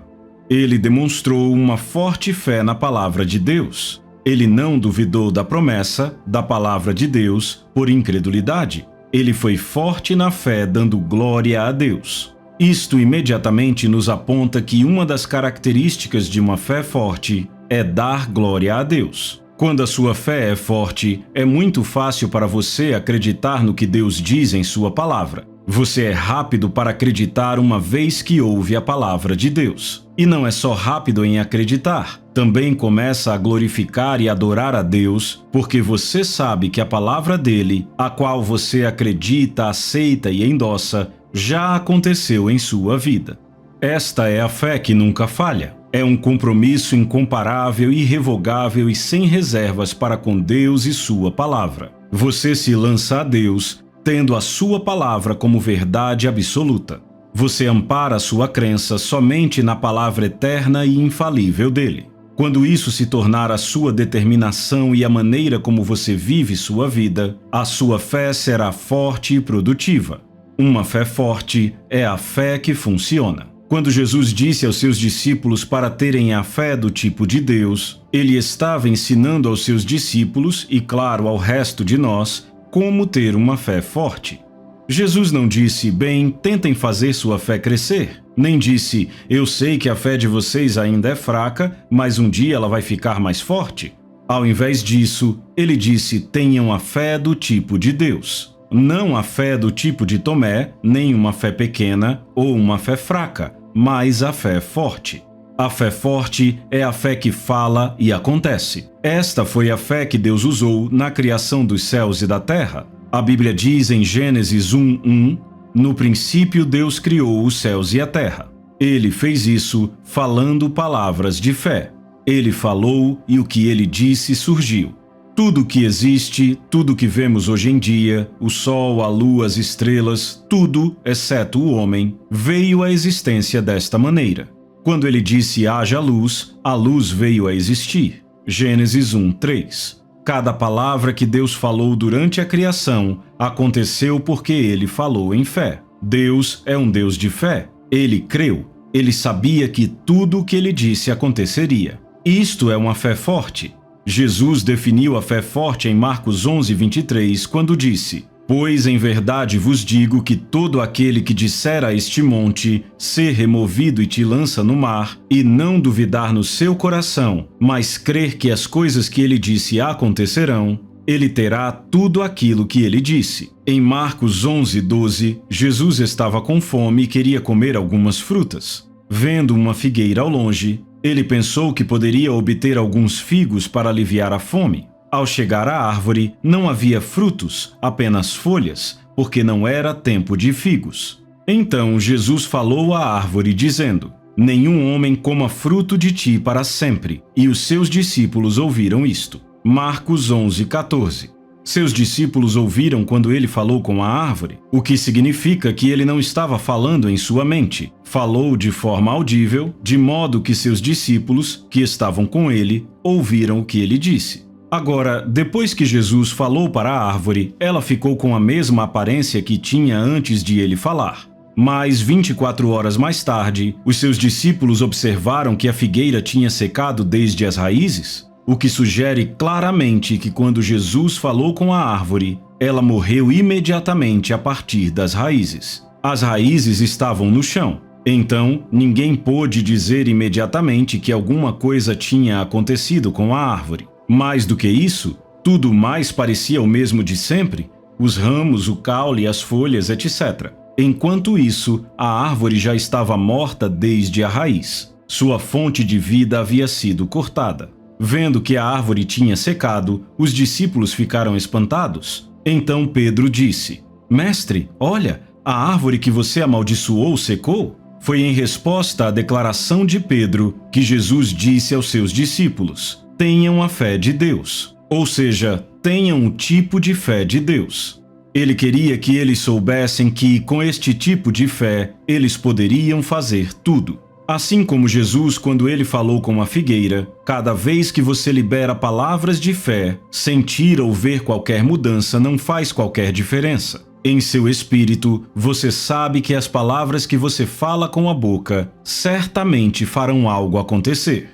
Ele demonstrou uma forte fé na palavra de Deus. Ele não duvidou da promessa, da palavra de Deus, por incredulidade. Ele foi forte na fé, dando glória a Deus. Isto imediatamente nos aponta que uma das características de uma fé forte é dar glória a Deus. Quando a sua fé é forte, é muito fácil para você acreditar no que Deus diz em sua palavra. Você é rápido para acreditar uma vez que ouve a palavra de Deus. E não é só rápido em acreditar, também começa a glorificar e adorar a Deus, porque você sabe que a palavra dele, a qual você acredita, aceita e endossa, já aconteceu em sua vida. Esta é a fé que nunca falha. É um compromisso incomparável, irrevogável e sem reservas para com Deus e sua palavra. Você se lança a Deus, tendo a sua palavra como verdade absoluta. Você ampara a sua crença somente na palavra eterna e infalível dele. Quando isso se tornar a sua determinação e a maneira como você vive sua vida, a sua fé será forte e produtiva. Uma fé forte é a fé que funciona. Quando Jesus disse aos seus discípulos para terem a fé do tipo de Deus, ele estava ensinando aos seus discípulos e, claro, ao resto de nós, como ter uma fé forte. Jesus não disse, bem, tentem fazer sua fé crescer. Nem disse, eu sei que a fé de vocês ainda é fraca, mas um dia ela vai ficar mais forte. Ao invés disso, ele disse, tenham a fé do tipo de Deus. Não a fé do tipo de Tomé, nem uma fé pequena ou uma fé fraca, mas a fé forte. A fé forte é a fé que fala e acontece. Esta foi a fé que Deus usou na criação dos céus e da terra. A Bíblia diz em Gênesis 1:1, no princípio Deus criou os céus e a terra. Ele fez isso falando palavras de fé. Ele falou e o que ele disse surgiu. Tudo que existe, tudo que vemos hoje em dia, o sol, a lua, as estrelas, tudo, exceto o homem, veio à existência desta maneira. Quando ele disse haja luz, a luz veio a existir. Gênesis 1:3. Cada palavra que Deus falou durante a criação aconteceu porque ele falou em fé. Deus é um Deus de fé. Ele creu. Ele sabia que tudo o que ele disse aconteceria. Isto é uma fé forte. Jesus definiu a fé forte em Marcos 11:23, quando disse: Pois em verdade vos digo que todo aquele que disser a este monte, ser removido e te lança no mar, e não duvidar no seu coração, mas crer que as coisas que ele disse acontecerão, ele terá tudo aquilo que ele disse. Em Marcos 11:12, Jesus estava com fome e queria comer algumas frutas. Vendo uma figueira ao longe, ele pensou que poderia obter alguns figos para aliviar a fome. Ao chegar à árvore, não havia frutos, apenas folhas, porque não era tempo de figos. Então Jesus falou à árvore, dizendo: Nenhum homem coma fruto de ti para sempre. E os seus discípulos ouviram isto. Marcos 11:14. Seus discípulos ouviram quando ele falou com a árvore, o que significa que ele não estava falando em sua mente. Falou de forma audível, de modo que seus discípulos, que estavam com ele, ouviram o que ele disse. Agora, depois que Jesus falou para a árvore, ela ficou com a mesma aparência que tinha antes de ele falar. Mas 24 horas mais tarde, os seus discípulos observaram que a figueira tinha secado desde as raízes, o que sugere claramente que quando Jesus falou com a árvore, ela morreu imediatamente a partir das raízes. As raízes estavam no chão. Então, ninguém pôde dizer imediatamente que alguma coisa tinha acontecido com a árvore. Mais do que isso, tudo mais parecia o mesmo de sempre: os ramos, o caule, as folhas, etc. Enquanto isso, a árvore já estava morta desde a raiz. Sua fonte de vida havia sido cortada. Vendo que a árvore tinha secado, os discípulos ficaram espantados. Então Pedro disse: Mestre, olha, a árvore que você amaldiçoou secou. Foi em resposta à declaração de Pedro que Jesus disse aos seus discípulos: Tenham a fé de Deus. Ou seja, tenham o tipo de fé de Deus. Ele queria que eles soubessem que, com este tipo de fé, eles poderiam fazer tudo. Assim como Jesus, quando ele falou com a figueira, cada vez que você libera palavras de fé, sentir ou ver qualquer mudança não faz qualquer diferença. Em seu espírito, você sabe que as palavras que você fala com a boca certamente farão algo acontecer.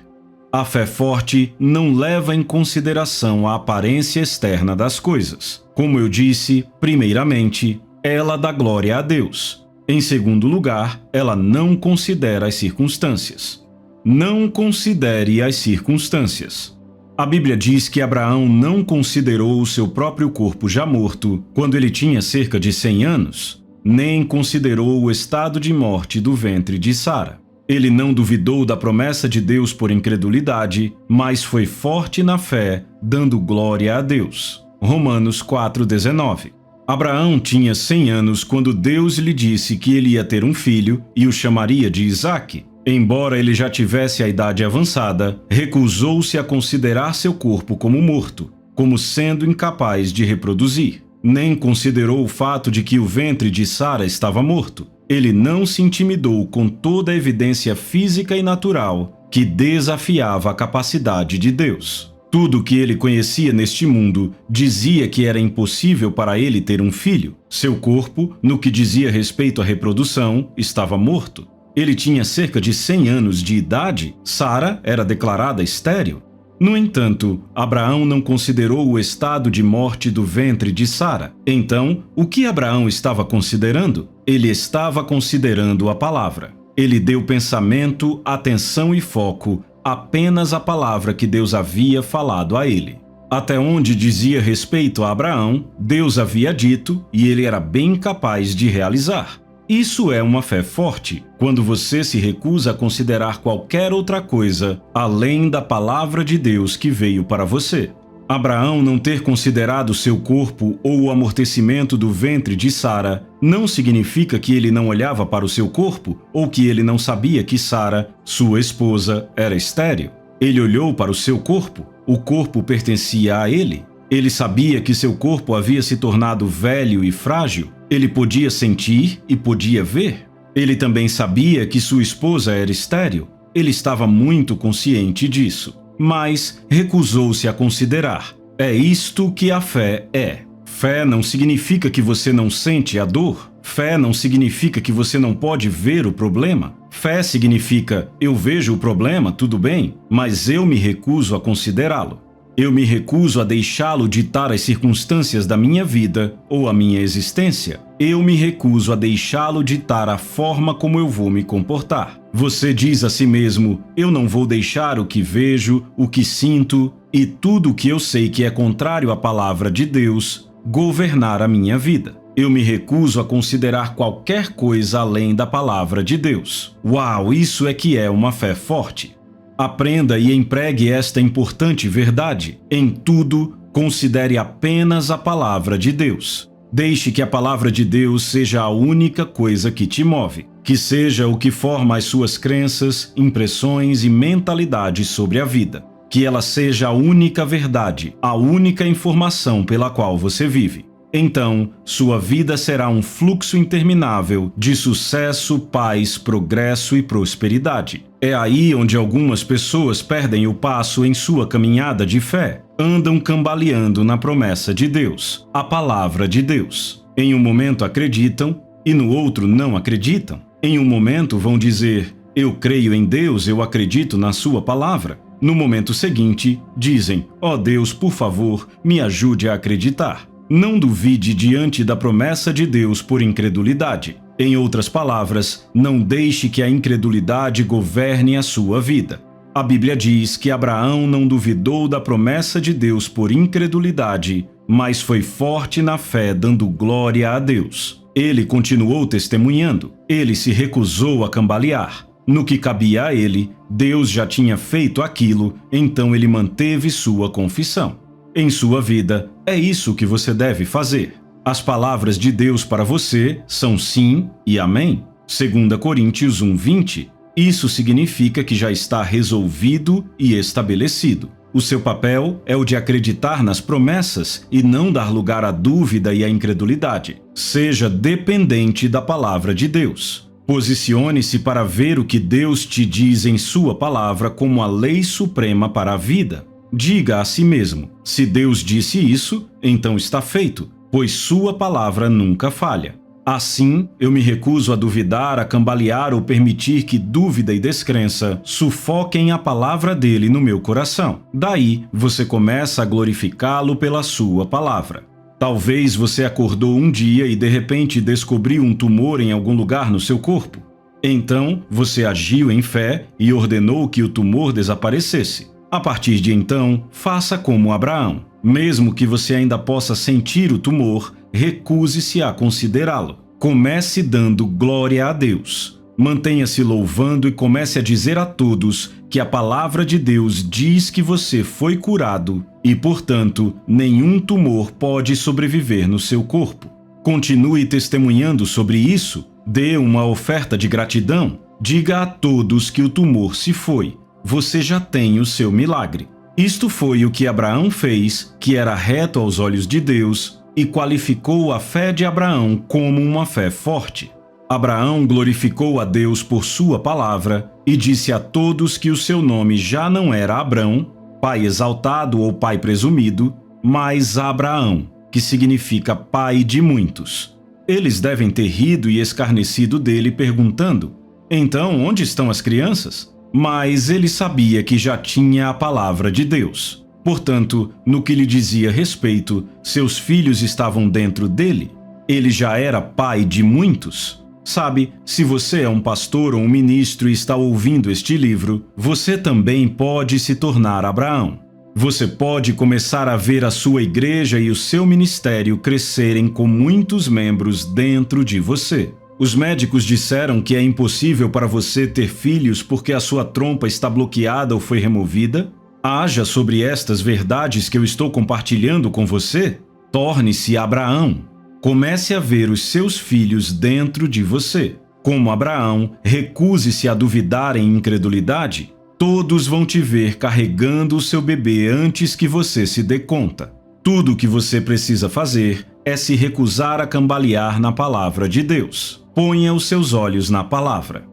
A fé forte não leva em consideração a aparência externa das coisas. Como eu disse, primeiramente, ela dá glória a Deus. Em segundo lugar, ela não considera as circunstâncias. Não considere as circunstâncias. A Bíblia diz que Abraão não considerou o seu próprio corpo já morto quando ele tinha cerca de 100 anos, nem considerou o estado de morte do ventre de Sara. Ele não duvidou da promessa de Deus por incredulidade, mas foi forte na fé, dando glória a Deus. Romanos 4:19. Abraão tinha 100 anos quando Deus lhe disse que ele ia ter um filho e o chamaria de Isaque. Embora ele já tivesse a idade avançada, recusou-se a considerar seu corpo como morto, como sendo incapaz de reproduzir. Nem considerou o fato de que o ventre de Sara estava morto. Ele não se intimidou com toda a evidência física e natural que desafiava a capacidade de Deus. Tudo o que ele conhecia neste mundo dizia que era impossível para ele ter um filho. Seu corpo, no que dizia respeito à reprodução, estava morto. Ele tinha cerca de 100 anos de idade. Sara era declarada estéril. No entanto, Abraão não considerou o estado de morte do ventre de Sara. Então, o que Abraão estava considerando? Ele estava considerando a palavra. Ele deu pensamento, atenção e foco apenas à palavra que Deus havia falado a ele. Até onde dizia respeito a Abraão, Deus havia dito e ele era bem capaz de realizar. Isso é uma fé forte, quando você se recusa a considerar qualquer outra coisa além da palavra de Deus que veio para você. Abraão não ter considerado seu corpo ou o amortecimento do ventre de Sara não significa que ele não olhava para o seu corpo ou que ele não sabia que Sara, sua esposa, era estéril. Ele olhou para o seu corpo. O corpo pertencia a ele. Ele sabia que seu corpo havia se tornado velho e frágil. Ele podia sentir e podia ver. Ele também sabia que sua esposa era estéril. Ele estava muito consciente disso, mas recusou-se a considerar. É isto que a fé é. Fé não significa que você não sente a dor. Fé não significa que você não pode ver o problema. Fé significa, eu vejo o problema, tudo bem, mas eu me recuso a considerá-lo. Eu me recuso a deixá-lo ditar as circunstâncias da minha vida ou a minha existência. Eu me recuso a deixá-lo ditar a forma como eu vou me comportar. Você diz a si mesmo: eu não vou deixar o que vejo, o que sinto e tudo o que eu sei que é contrário à palavra de Deus governar a minha vida. Eu me recuso a considerar qualquer coisa além da palavra de Deus. Uau, isso é que é uma fé forte. Aprenda e empregue esta importante verdade. Em tudo, considere apenas a palavra de Deus. Deixe que a palavra de Deus seja a única coisa que te move, que seja o que forma as suas crenças, impressões e mentalidades sobre a vida. Que ela seja a única verdade, a única informação pela qual você vive. Então, sua vida será um fluxo interminável de sucesso, paz, progresso e prosperidade. É aí onde algumas pessoas perdem o passo em sua caminhada de fé. Andam cambaleando na promessa de Deus, a palavra de Deus. Em um momento acreditam e no outro não acreditam. Em um momento vão dizer: eu creio em Deus, eu acredito na sua palavra. No momento seguinte, dizem: ó Deus, por favor, me ajude a acreditar. Não duvide diante da promessa de Deus por incredulidade. Em outras palavras, não deixe que a incredulidade governe a sua vida. A Bíblia diz que Abraão não duvidou da promessa de Deus por incredulidade, mas foi forte na fé, dando glória a Deus. Ele continuou testemunhando. Ele se recusou a cambalear. No que cabia a ele, Deus já tinha feito aquilo, então ele manteve sua confissão. Em sua vida, é isso que você deve fazer. As palavras de Deus para você são sim e amém. 2 Coríntios 1:20. Isso significa que já está resolvido e estabelecido. O seu papel é o de acreditar nas promessas e não dar lugar à dúvida e à incredulidade. Seja dependente da palavra de Deus. Posicione-se para ver o que Deus te diz em sua palavra como a lei suprema para a vida. Diga a si mesmo: se Deus disse isso, então está feito, pois sua palavra nunca falha. Assim, eu me recuso a duvidar, a cambalear ou permitir que dúvida e descrença sufoquem a palavra dele no meu coração. Daí, você começa a glorificá-lo pela sua palavra. Talvez você acordou um dia e de repente descobriu um tumor em algum lugar no seu corpo. Então, você agiu em fé e ordenou que o tumor desaparecesse. A partir de então, faça como Abraão. Mesmo que você ainda possa sentir o tumor, recuse-se a considerá-lo. Comece dando glória a Deus. Mantenha-se louvando e comece a dizer a todos que a palavra de Deus diz que você foi curado e, portanto, nenhum tumor pode sobreviver no seu corpo. Continue testemunhando sobre isso. Dê uma oferta de gratidão. Diga a todos que o tumor se foi. Você já tem o seu milagre. Isto foi o que Abraão fez, que era reto aos olhos de Deus, e qualificou a fé de Abraão como uma fé forte. Abraão glorificou a Deus por sua palavra e disse a todos que o seu nome já não era Abrão, pai exaltado ou pai presumido, mas Abraão, que significa pai de muitos. Eles devem ter rido e escarnecido dele, perguntando: então, onde estão as crianças? Mas ele sabia que já tinha a palavra de Deus. Portanto, no que lhe dizia respeito, seus filhos estavam dentro dele. Ele já era pai de muitos. Sabe, se você é um pastor ou um ministro e está ouvindo este livro, você também pode se tornar Abraão. Você pode começar a ver a sua igreja e o seu ministério crescerem com muitos membros dentro de você. Os médicos disseram que é impossível para você ter filhos porque a sua trompa está bloqueada ou foi removida? Haja sobre estas verdades que eu estou compartilhando com você. Torne-se Abraão. Comece a ver os seus filhos dentro de você. Como Abraão, recuse-se a duvidar em incredulidade. Todos vão te ver carregando o seu bebê antes que você se dê conta. Tudo o que você precisa fazer é se recusar a cambalear na palavra de Deus. Ponha os seus olhos na palavra.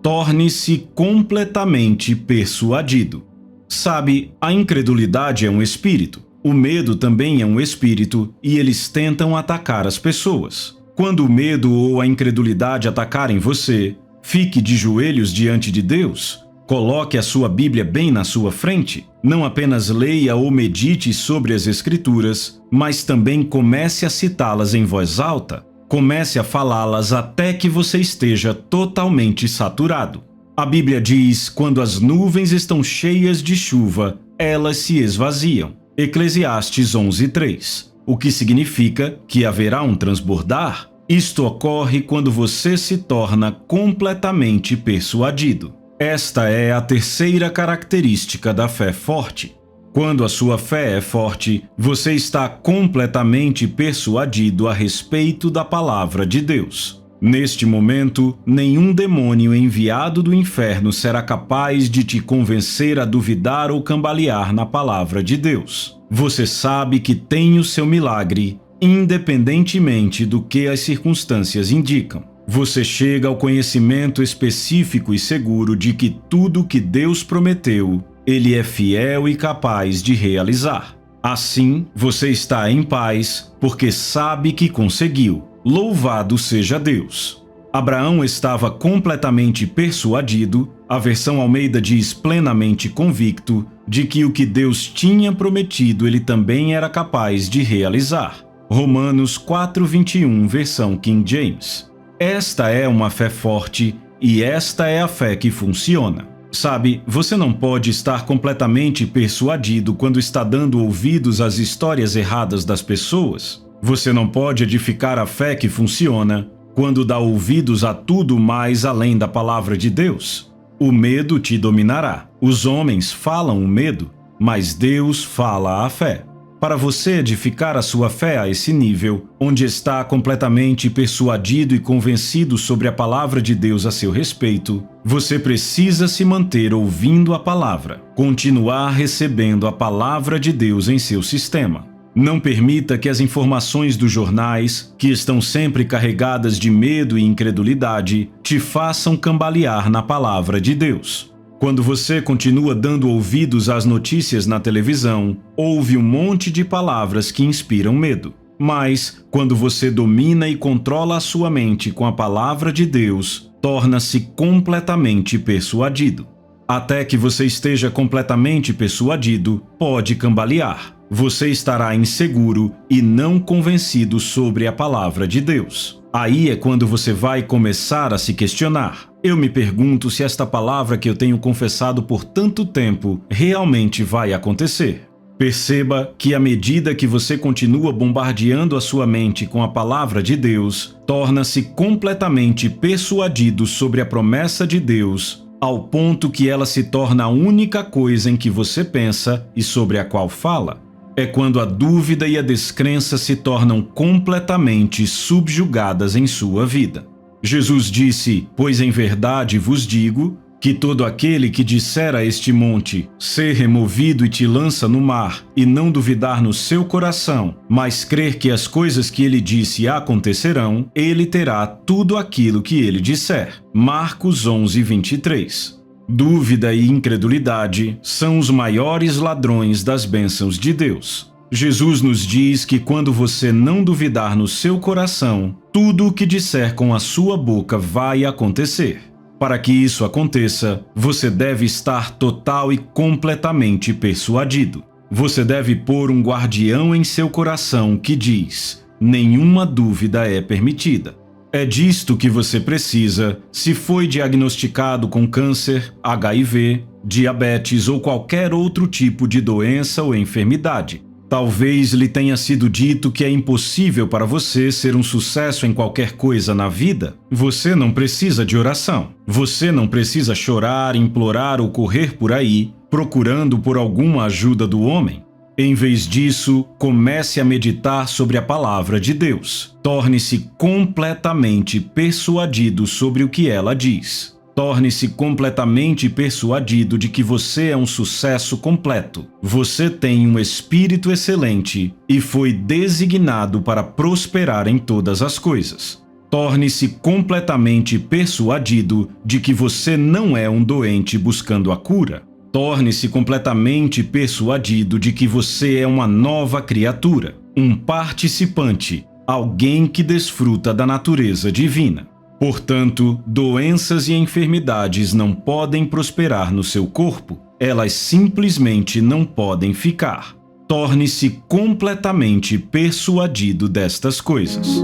Torne-se completamente persuadido. Sabe, a incredulidade é um espírito. O medo também é um espírito e eles tentam atacar as pessoas. Quando o medo ou a incredulidade atacarem você, fique de joelhos diante de Deus. Coloque a sua Bíblia bem na sua frente. Não apenas leia ou medite sobre as Escrituras, mas também comece a citá-las em voz alta. Comece a falá-las até que você esteja totalmente saturado. A Bíblia diz: quando as nuvens estão cheias de chuva, elas se esvaziam. Eclesiastes 11:3. O que significa que haverá um transbordar. Isto ocorre quando você se torna completamente persuadido. Esta é a terceira característica da fé forte. Quando a sua fé é forte, você está completamente persuadido a respeito da palavra de Deus. Neste momento, nenhum demônio enviado do inferno será capaz de te convencer a duvidar ou cambalear na palavra de Deus. Você sabe que tem o seu milagre, independentemente do que as circunstâncias indicam. Você chega ao conhecimento específico e seguro de que tudo que Deus prometeu, Ele é fiel e capaz de realizar. Assim, você está em paz, porque sabe que conseguiu. Louvado seja Deus! Abraão estava completamente persuadido, a versão Almeida diz plenamente convicto, de que o que Deus tinha prometido ele também era capaz de realizar. Romanos 4:21, versão King James. Esta é uma fé forte e esta é a fé que funciona. Sabe, você não pode estar completamente persuadido quando está dando ouvidos às histórias erradas das pessoas. Você não pode edificar a fé que funciona quando dá ouvidos a tudo mais além da palavra de Deus. O medo te dominará. Os homens falam o medo, mas Deus fala a fé. Para você edificar a sua fé a esse nível, onde está completamente persuadido e convencido sobre a palavra de Deus a seu respeito, você precisa se manter ouvindo a palavra, continuar recebendo a palavra de Deus em seu sistema. Não permita que as informações dos jornais, que estão sempre carregadas de medo e incredulidade, te façam cambalear na palavra de Deus. Quando você continua dando ouvidos às notícias na televisão, ouve um monte de palavras que inspiram medo. Mas, quando você domina e controla a sua mente com a palavra de Deus, torna-se completamente persuadido. Até que você esteja completamente persuadido, pode cambalear. Você estará inseguro e não convencido sobre a palavra de Deus. Aí é quando você vai começar a se questionar. Eu me pergunto se esta palavra que eu tenho confessado por tanto tempo realmente vai acontecer. Perceba que à medida que você continua bombardeando a sua mente com a palavra de Deus, torna-se completamente persuadido sobre a promessa de Deus, ao ponto que ela se torna a única coisa em que você pensa e sobre a qual fala. É quando a dúvida e a descrença se tornam completamente subjugadas em sua vida. Jesus disse: "Pois em verdade vos digo que todo aquele que disser a este monte, ser removido e te lança no mar, e não duvidar no seu coração, mas crer que as coisas que ele disse acontecerão, ele terá tudo aquilo que ele disser." Marcos 11:23. Dúvida e incredulidade são os maiores ladrões das bênçãos de Deus. Jesus nos diz que quando você não duvidar no seu coração, tudo o que disser com a sua boca vai acontecer. Para que isso aconteça, você deve estar total e completamente persuadido. Você deve pôr um guardião em seu coração que diz: nenhuma dúvida é permitida. É disto que você precisa se foi diagnosticado com câncer, HIV, diabetes ou qualquer outro tipo de doença ou enfermidade. Talvez lhe tenha sido dito que é impossível para você ser um sucesso em qualquer coisa na vida. Você não precisa de oração. Você não precisa chorar, implorar ou correr por aí, procurando por alguma ajuda do homem. Em vez disso, comece a meditar sobre a palavra de Deus. Torne-se completamente persuadido sobre o que ela diz. Torne-se completamente persuadido de que você é um sucesso completo. Você tem um espírito excelente e foi designado para prosperar em todas as coisas. Torne-se completamente persuadido de que você não é um doente buscando a cura. Torne-se completamente persuadido de que você é uma nova criatura, um participante, alguém que desfruta da natureza divina. Portanto, doenças e enfermidades não podem prosperar no seu corpo, elas simplesmente não podem ficar. Torne-se completamente persuadido destas coisas.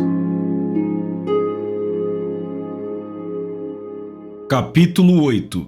Capítulo 8.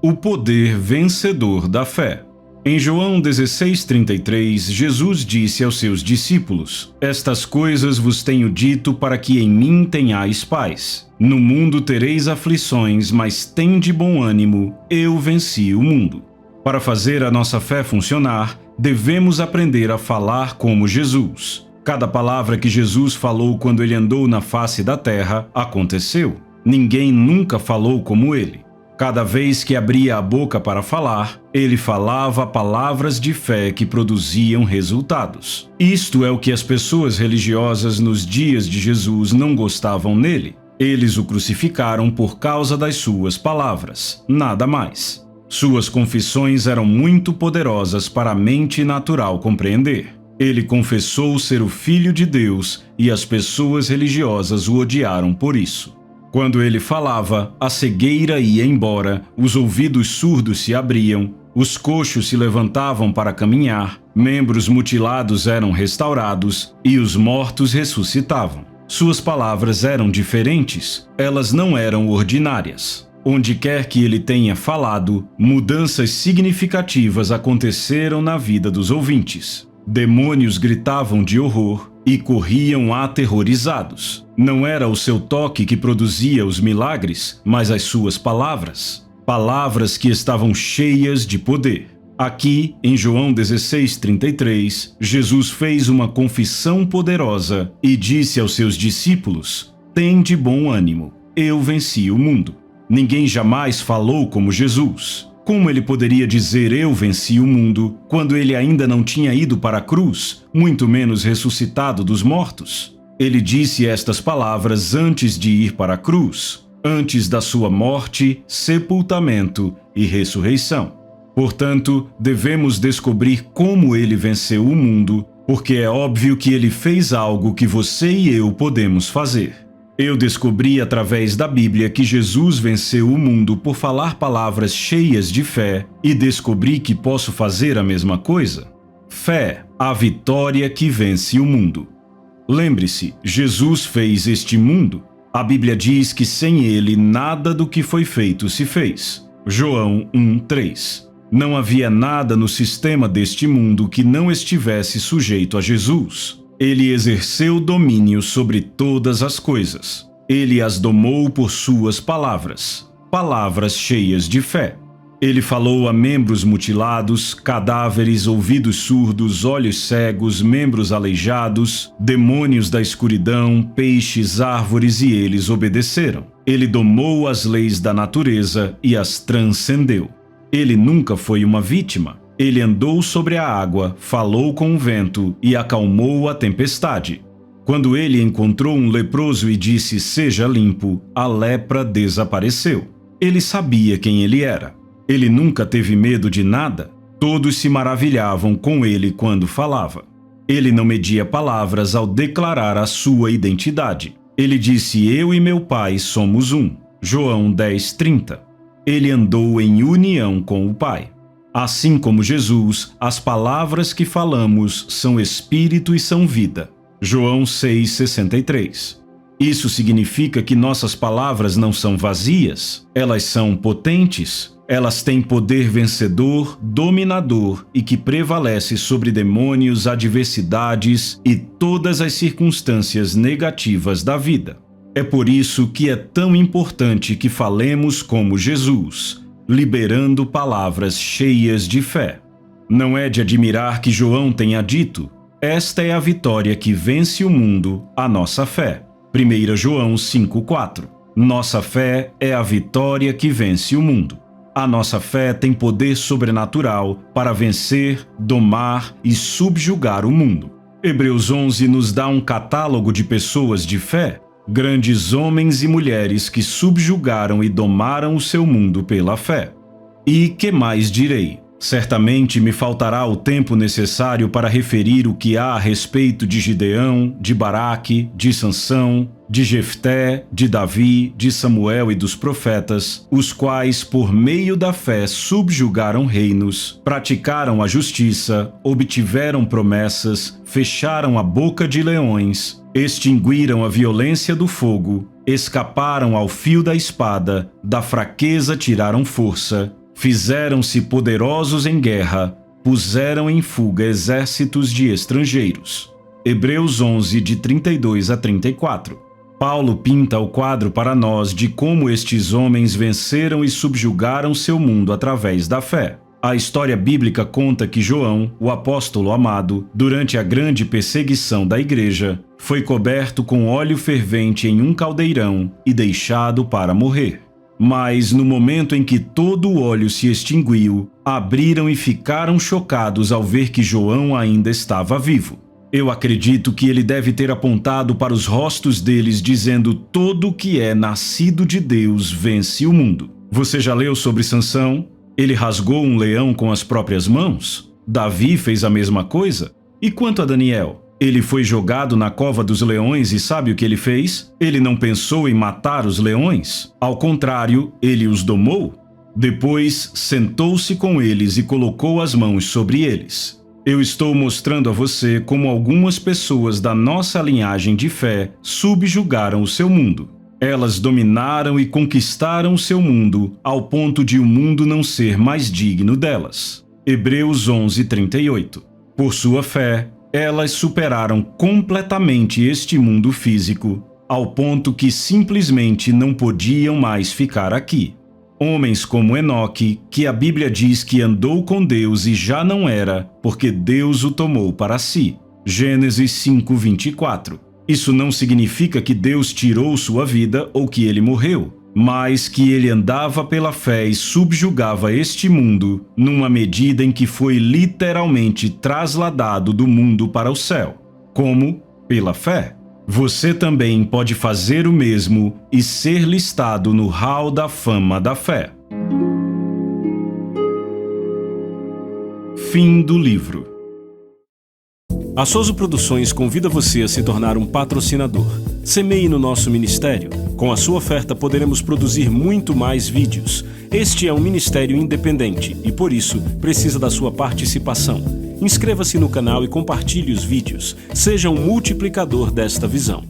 O poder vencedor da fé. Em João 16:33, Jesus disse aos seus discípulos: Estas coisas vos tenho dito para que em mim tenhais paz. No mundo tereis aflições, mas tende bom ânimo, eu venci o mundo. Para fazer a nossa fé funcionar, devemos aprender a falar como Jesus. Cada palavra que Jesus falou quando ele andou na face da terra aconteceu. Ninguém nunca falou como ele. Cada vez que abria a boca para falar, ele falava palavras de fé que produziam resultados. Isto é o que as pessoas religiosas nos dias de Jesus não gostavam nele. Eles o crucificaram por causa das suas palavras, nada mais. Suas confissões eram muito poderosas para a mente natural compreender. Ele confessou ser o Filho de Deus e as pessoas religiosas o odiaram por isso. Quando ele falava, a cegueira ia embora, os ouvidos surdos se abriam, os coxos se levantavam para caminhar, membros mutilados eram restaurados e os mortos ressuscitavam. Suas palavras eram diferentes, elas não eram ordinárias. Onde quer que ele tenha falado, mudanças significativas aconteceram na vida dos ouvintes. Demônios gritavam de horror e corriam aterrorizados. Não era o seu toque que produzia os milagres, mas as suas palavras. Palavras que estavam cheias de poder. Aqui, em João 16:33, Jesus fez uma confissão poderosa e disse aos seus discípulos: Tende bom ânimo, eu venci o mundo. Ninguém jamais falou como Jesus. Como ele poderia dizer eu venci o mundo quando ele ainda não tinha ido para a cruz, muito menos ressuscitado dos mortos? Ele disse estas palavras antes de ir para a cruz, antes da sua morte, sepultamento e ressurreição. Portanto, devemos descobrir como ele venceu o mundo, porque é óbvio que ele fez algo que você e eu podemos fazer. Eu descobri através da Bíblia que Jesus venceu o mundo por falar palavras cheias de fé e descobri que posso fazer a mesma coisa. Fé, a vitória que vence o mundo. Lembre-se, Jesus fez este mundo. A Bíblia diz que sem ele nada do que foi feito se fez. João 1:3. Não havia nada no sistema deste mundo que não estivesse sujeito a Jesus. Ele exerceu domínio sobre todas as coisas. Ele as domou por suas palavras, palavras cheias de fé. Ele falou a membros mutilados, cadáveres, ouvidos surdos, olhos cegos, membros aleijados, demônios da escuridão, peixes, árvores, e eles obedeceram. Ele domou as leis da natureza e as transcendeu. Ele nunca foi uma vítima. Ele andou sobre a água, falou com o vento e acalmou a tempestade. Quando ele encontrou um leproso e disse seja limpo, a lepra desapareceu. Ele sabia quem ele era. Ele nunca teve medo de nada. Todos se maravilhavam com ele quando falava. Ele não media palavras ao declarar a sua identidade. Ele disse eu e meu pai somos um. João 10:30. Ele andou em união com o Pai. Assim como Jesus, as palavras que falamos são espírito e são vida. João 6:63. Isso significa que nossas palavras não são vazias, elas são potentes, elas têm poder vencedor, dominador e que prevalece sobre demônios, adversidades e todas as circunstâncias negativas da vida. É por isso que é tão importante que falemos como Jesus, liberando palavras cheias de fé. Não é de admirar que João tenha dito: esta é a vitória que vence o mundo, a nossa fé. 1 João 5:4. Nossa fé é a vitória que vence o mundo. A nossa fé tem poder sobrenatural para vencer, domar e subjugar o mundo. Hebreus 11 nos dá um catálogo de pessoas de fé, grandes homens e mulheres que subjugaram e domaram o seu mundo pela fé. E que mais direi? Certamente me faltará o tempo necessário para referir o que há a respeito de Gideão, de Baraque, de Sansão, de Jefté, de Davi, de Samuel e dos profetas, os quais, por meio da fé, subjugaram reinos, praticaram a justiça, obtiveram promessas, fecharam a boca de leões, extinguiram a violência do fogo, escaparam ao fio da espada, da fraqueza tiraram força, fizeram-se poderosos em guerra, puseram em fuga exércitos de estrangeiros. Hebreus 11, de 32 a 34. Paulo pinta o quadro para nós de como estes homens venceram e subjugaram seu mundo através da fé. A história bíblica conta que João, o apóstolo amado, durante a grande perseguição da igreja, foi coberto com óleo fervente em um caldeirão e deixado para morrer. Mas no momento em que todo o óleo se extinguiu, abriram e ficaram chocados ao ver que João ainda estava vivo. Eu acredito que ele deve ter apontado para os rostos deles dizendo: todo o que é nascido de Deus vence o mundo. Você já leu sobre Sansão? Ele rasgou um leão com as próprias mãos? Davi fez a mesma coisa? E quanto a Daniel? Ele foi jogado na cova dos leões e sabe o que ele fez? Ele não pensou em matar os leões. Ao contrário, ele os domou. Depois, sentou-se com eles e colocou as mãos sobre eles. Eu estou mostrando a você como algumas pessoas da nossa linhagem de fé subjugaram o seu mundo. Elas dominaram e conquistaram o seu mundo ao ponto de o mundo não ser mais digno delas. Hebreus 11, 38. Por sua fé, elas superaram completamente este mundo físico, ao ponto que simplesmente não podiam mais ficar aqui. Homens como Enoque, que a Bíblia diz que andou com Deus e já não era, porque Deus o tomou para si. Gênesis 5, 24. Isso não significa que Deus tirou sua vida ou que ele morreu, mas que ele andava pela fé e subjugava este mundo numa medida em que foi literalmente trasladado do mundo para o céu. Como? Pela fé. Você também pode fazer o mesmo e ser listado no hall da fama da fé. Fim do livro. A Soso Produções convida você a se tornar um patrocinador. Semeie no nosso ministério. Com a sua oferta poderemos produzir muito mais vídeos. Este é um ministério independente e, por isso, precisa da sua participação. Inscreva-se no canal e compartilhe os vídeos. Seja um multiplicador desta visão.